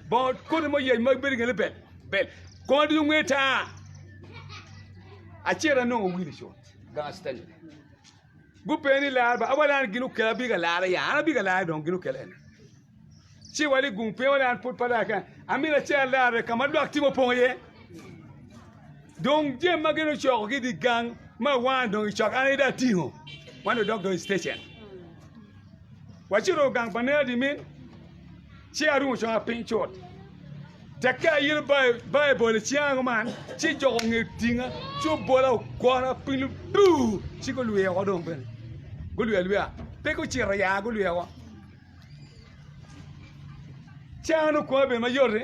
bo ko mo ye ma beri ngel bel ko du ngeta a C.E.R no wili shot ga stand gu peni la ba awala ginu kala biga la ya ana biga la don ginu kala ci wali gun pe wala put pada kan amira C.E.R la kamar do activo ponye donc je magino chok gi di gang ma wan don chok ani da tiho wan do doctor station wachiro gang panel di min C.E.R ru so a pinchot taka yil Bible chiang man chi jong ngi tinga chu bola kora pilu du chi ko luye ko dong ben go luye pe ko chi ya go luye ko chano ko be ma yore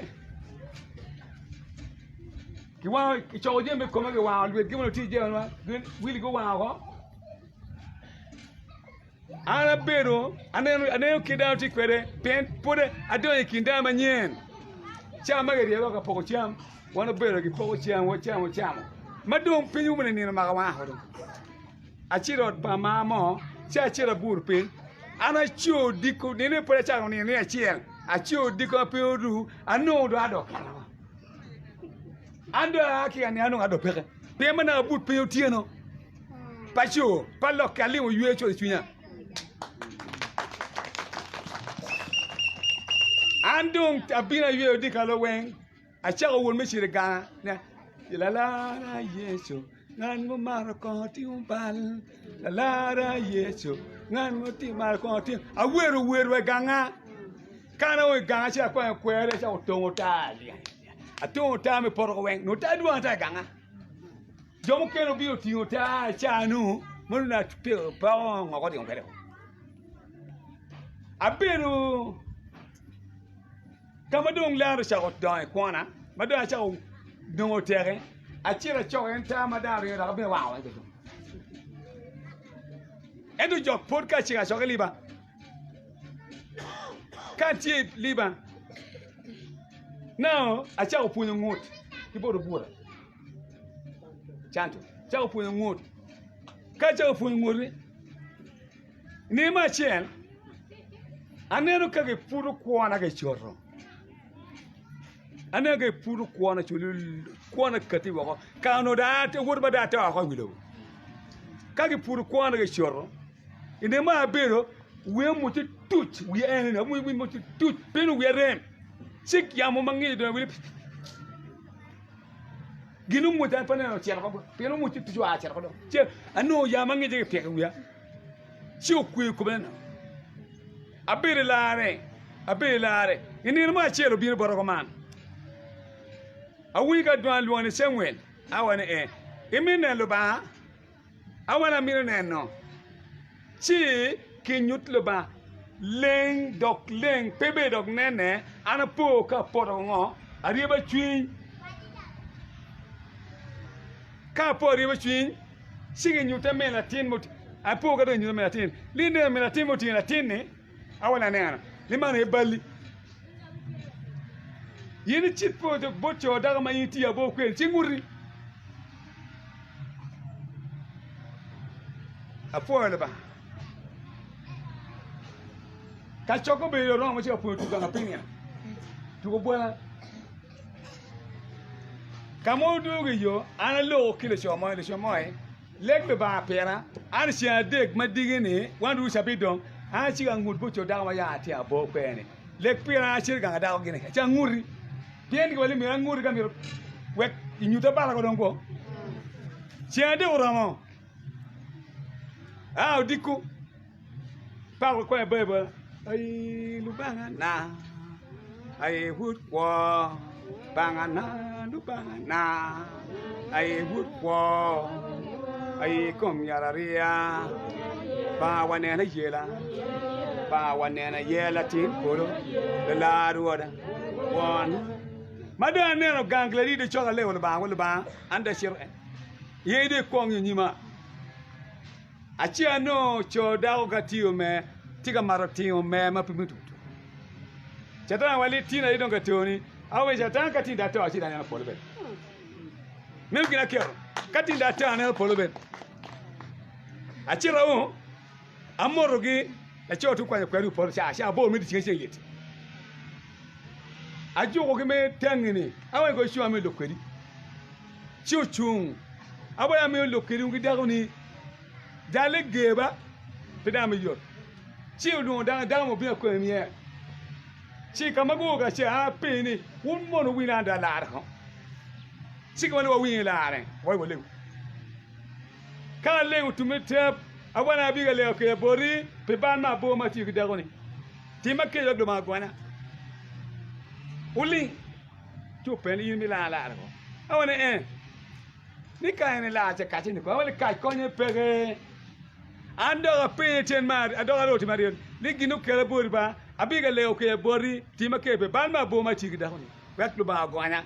ki wa ki cho je me ko ma ke wa luye ki mo ti je wa wili go wa ko ana bero aneno kidao ti kwere pen pode adoye kinda manyen chama ke riego ka poko cham wana bero ki poko cham wo cham madung pinyu mun ni ma wa ho achiro pa ma mo cha achiro bur pin ana chio diko ni ne pere cha ni achiel achio diko peodu anu do ado kala ando aki ani anu ado pere pe mana but pe otieno pacho palo kali o yue cho chunya andung abina yue dikalo wen acha won me chire ga na la Yecu ngan mo mar ko ti umbal la Yecu ngan mo ti mar ko ti aweru ganga kana o ganga cha kwa kwere cha otongo tali atongo ta me por wen no ta duan ta ganga jomo keno bi o ti o ta cha nu mo na pe pa ngo ko ti on pere aberu kamadong la cha ko dan kwana madon cha dongo tere achira cho enta madari da be wa edo jo podcast chiga so liba kanti liba now acha opunyo ngut ibodo bura chanto cha opunyo ngut ka cha opunyo ngut ni ma chen anero kage puru kwana ge chorro anage puru kwana chulul kwana kati wako kano da te wurba da ta ko wilo kage puru kwana ge chorro ine ma bero we muti tut we ene na we muti tut penu we rem sik ya mo mangi do we ginu muta pa na cher ko penu muti tu a cher ko do che ano ya mangi je pe ko ya chi o ku ko bena abere lare ine ma chelo bi boro ko man awi ga dwan luone Samuel awane imine luba awana mine no chi kinyut luba leng pebe dok nene ana po ka poro ngo ariba twin ka po ariba twin sigi nyuta mena tin mut apo ga do nyuta mena tin linde mena tin mut na tin ne awana nena limana e balli yini chitpo de bocho daga mayiti ya bo kwen chinguri apoele ba ka choko be yo ro mo chi apo tu ga pinya tu go bwana kamo du ge yo ana lo kile chomo leg be ba pera an si adek madigini wandu sabidon an chi ga ngut bocho daga ma ya ti abo kwene leg pera chi ga daga gine cha nguri bien ko mi nguri ga mi wek inyuta bala ko don ko tiende uramo diku pa ko bebe ai lubanga na ai hut kwa banga na lubanga na ai hut kwa ai kom yararia ba wane na yela tin polo de la ruoda one madam neno gangleri de choga le wala ba anda shir yede kong nyima achia no cho dawo gatio me tiga marotio me mapimutu chata wali tina idon gationi awe chata kati dato achida na polbe mem kina kero kati dato na polbe achira o amorogi acho tu kwa kwelu pol cha bo mi tinge yeti ajo ko me tangini awe ko shu ame lokwedi chuchung abaya me lokwedi ngi dagoni dale geba pedame yor chi lu da mo bi ko mi chi kamago ga cha pini won mo no wina da la ho chi ko no wina la re wo wo le ka le tu me tep abana bi ga le ko bori pe ban ma bo ma ti dagoni ti ma ke yo do ma gwana uli tu peni yimi la ko awane ni ka ni la cha ka chi ni ko wale ka ko ni pege ando pe ten ma ado ro ti mari ni ginu kele bori ba abiga le ko bori ti ma ke be ban ma bo ma ti da ko ni wet lu ba gwana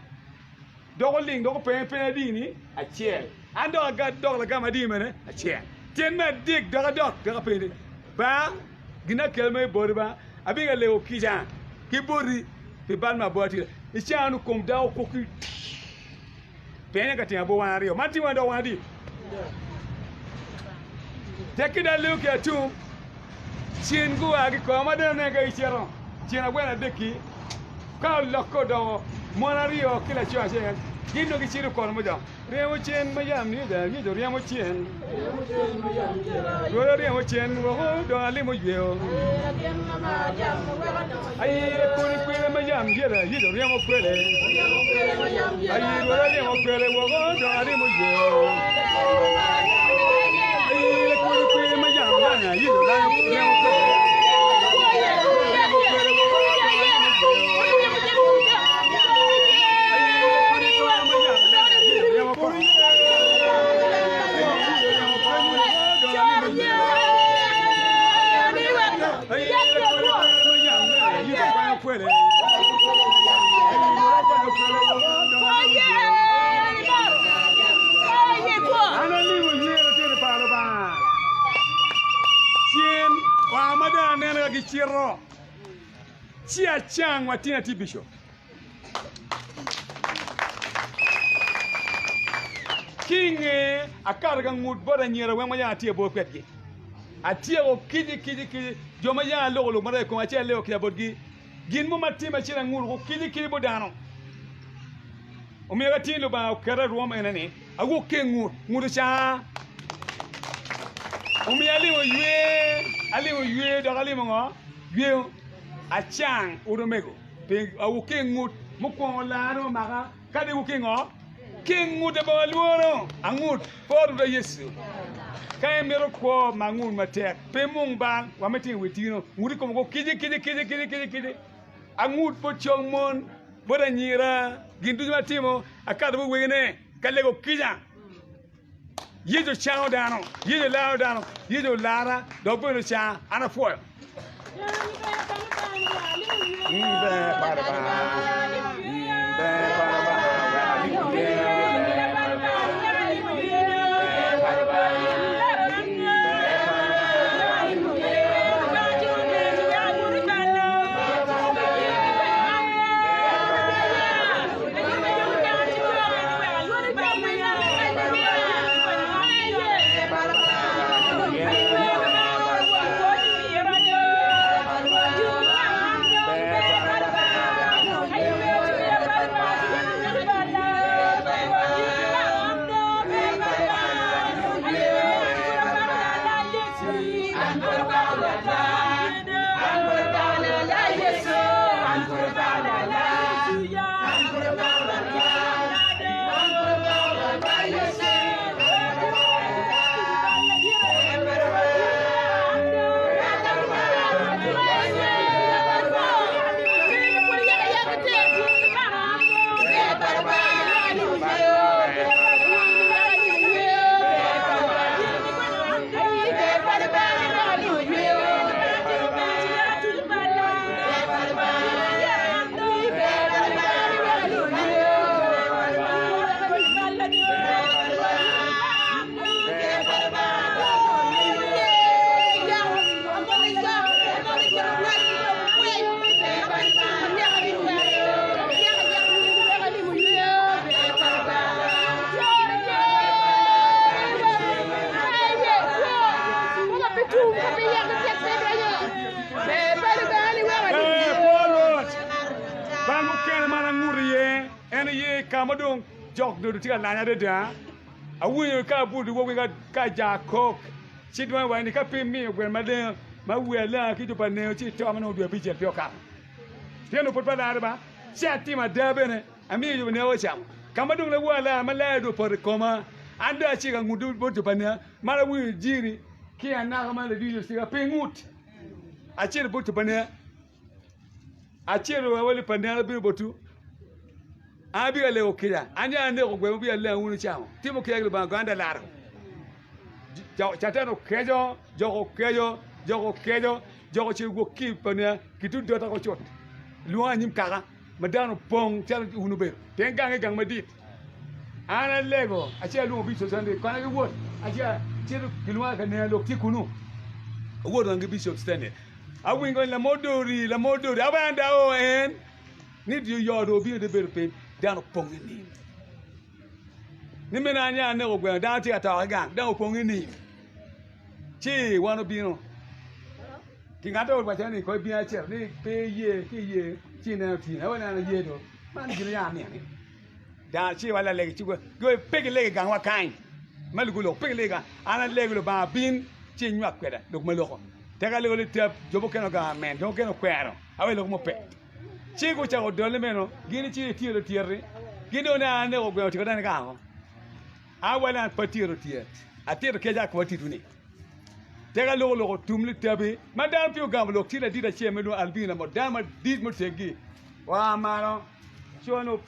do ko ling do ko pe di ni a chiel ando ga do la ga ma di mene a chiel ten ma dik do ga pe ni ba gina kele me bori ba abiga le ko ki ja ki bori pe ban ma boti ichanu kom dawo ko ki Penya ka tinga bo wan rio. Mati wan do wan di. Take it a look at two. Chin go agi ko amada na ga ichero. Chin agwena deki. Ka loko do monario kila chwa chen. Gino gi chiru kon mo jo. Remo chen mayam ni da ni do remo chen. Roro remo chen wo do ali mo yeo. Ai ko ni kwele mayam dia da ni do remo kwele. Ai roro remo kwele wo do ali mo yeo. Ai ko ni kwele mayam da ni do remo kwele. C.E.R. Chia chang watina dit-Bishop. King akarga ngud boda nyera wema ya atie bo kwetgi. Atie o kiji joma ya lolo mara ko atie leo kya bodgi. Gin mo matima chira ngul ko kiji bodano. O mega tilo ba kara roma enani. Ago ke ngud cha. O mi ali o yue do ali mo yue achang uromego. Pe ago ke ngud mo ko laro maga kade ko ke ngo. King ngud ba luoro angut for the Yecu. Kay mero ko mangun matek pe mung bang wa metin wetino ngudi ko ko kiji angut po chongmon boda nyira gindu matimo akada bo wegene kalego kija yejo chao dano yejo lao dano yejo lara do bo cha ana foyo Kamadong jok do tiga nanya de da awu ka bu wo ka ja kok chidwa wa ni ka pe mi gwen made ma wela ki to pane chi to amano do bi je pio ka tieno pot pa da ba cha ti ma da bene ami yo ne o cha kamadong le wala ma la do por koma anda chi ga ngudu bo to pane mara wu jiri ki ana ma le video siga pe ngut a chi bo to pane a chi ro wali pane bi botu abi ale okira anja ande ko gwe bi ale wunu chamo timo kegel ba ganda lar chatano kejo jogo chi go ki pana kitu dota ko chot luwa nyim kaga madano pong tel unu be ten gange gang madit ana lego acha lu bi so sande kana ge wot acha chiru kilwa ka ne lo tikunu wot ngi bi so stande awingo la modori abanda o en need you yodo bi de berpe dano pongini ni mena nya ne go gwen da ti ata ga da ko ngini chi wano bino ki ngato ba chani ko bi a cher ni pe ye ki ye chi na ti na wana na ye do man gi ya mi ni da chi wala le chi go pe le ga wa kan mal go lo pe le ga ana le go ba bin chi nyu akweda do ma lo ko te ga le go te jobo keno ga men do keno kwero awe lo mo pe chi go cha go do le meno gini chi ti ro tierri gido na ne go gwen ti ko dan ga ho awala patiro tiet atiro ke ja ko tituni tega lo tumli tabi madam pio gamlo tira dida cheme no albina mo dama dit mo tegi wa maro chono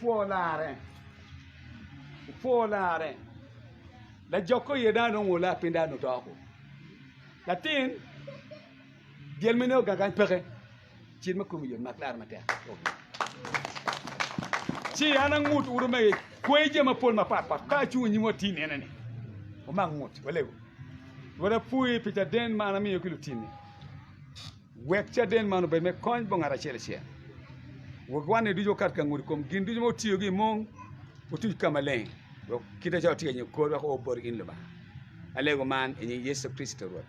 Pwoyo-lar la joko yeda no ngola pinda no toko latin dielmeno gagan pere chin ma kum yon maklar mata chi ana ngut urume kweje ma pol ma papa ka chu nyimo tin enani o ma ngut walew wala pui pita den mana mi yokilu tin wek cha den manu be me koñ bo ngara chele wo gwane dujo kat ka ngut kom gin dujo mo tiyo gi mong o tu kama leng do kita cha tiyo ko ko bor in leba alego man en Yesu Kristo ro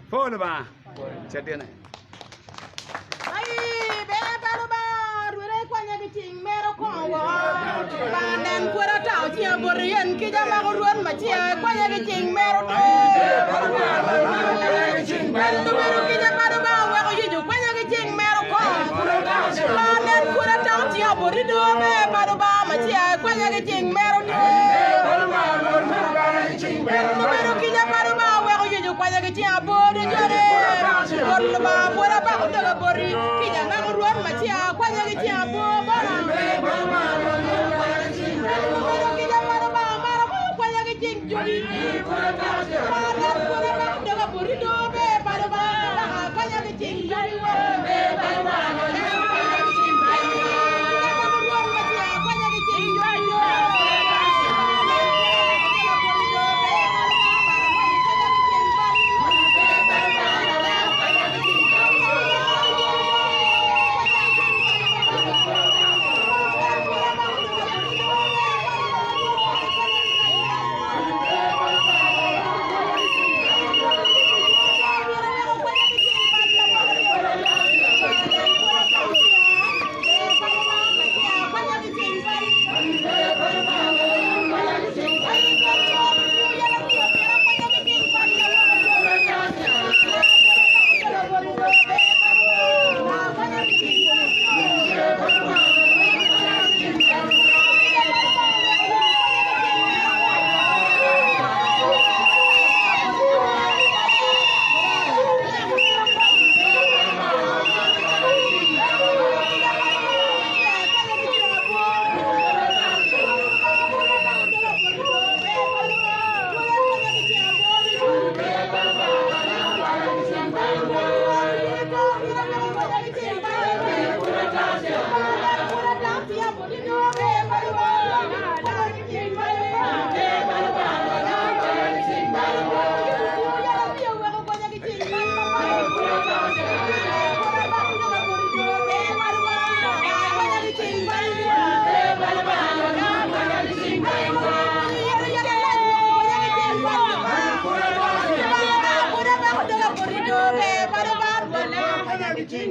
fo leba cha den Ay, be baru baru re kwanya biting mero kongo. Banen kwera tao tia borien ki jama ruan machia kwanya biting mero to. Mero ki jama do ba wa ko yuju kwanya biting mero kongo. Banen kwera tao tia borido be baru ba machia kwanya biting mero to. Mero ki jama do ba wa ko yuju kwanya biting bodo jore. Borlo ba kwera ba ko daga bori ki jama ruan machia kwanya biting bo bara.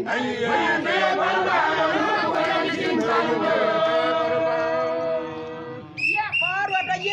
Ay,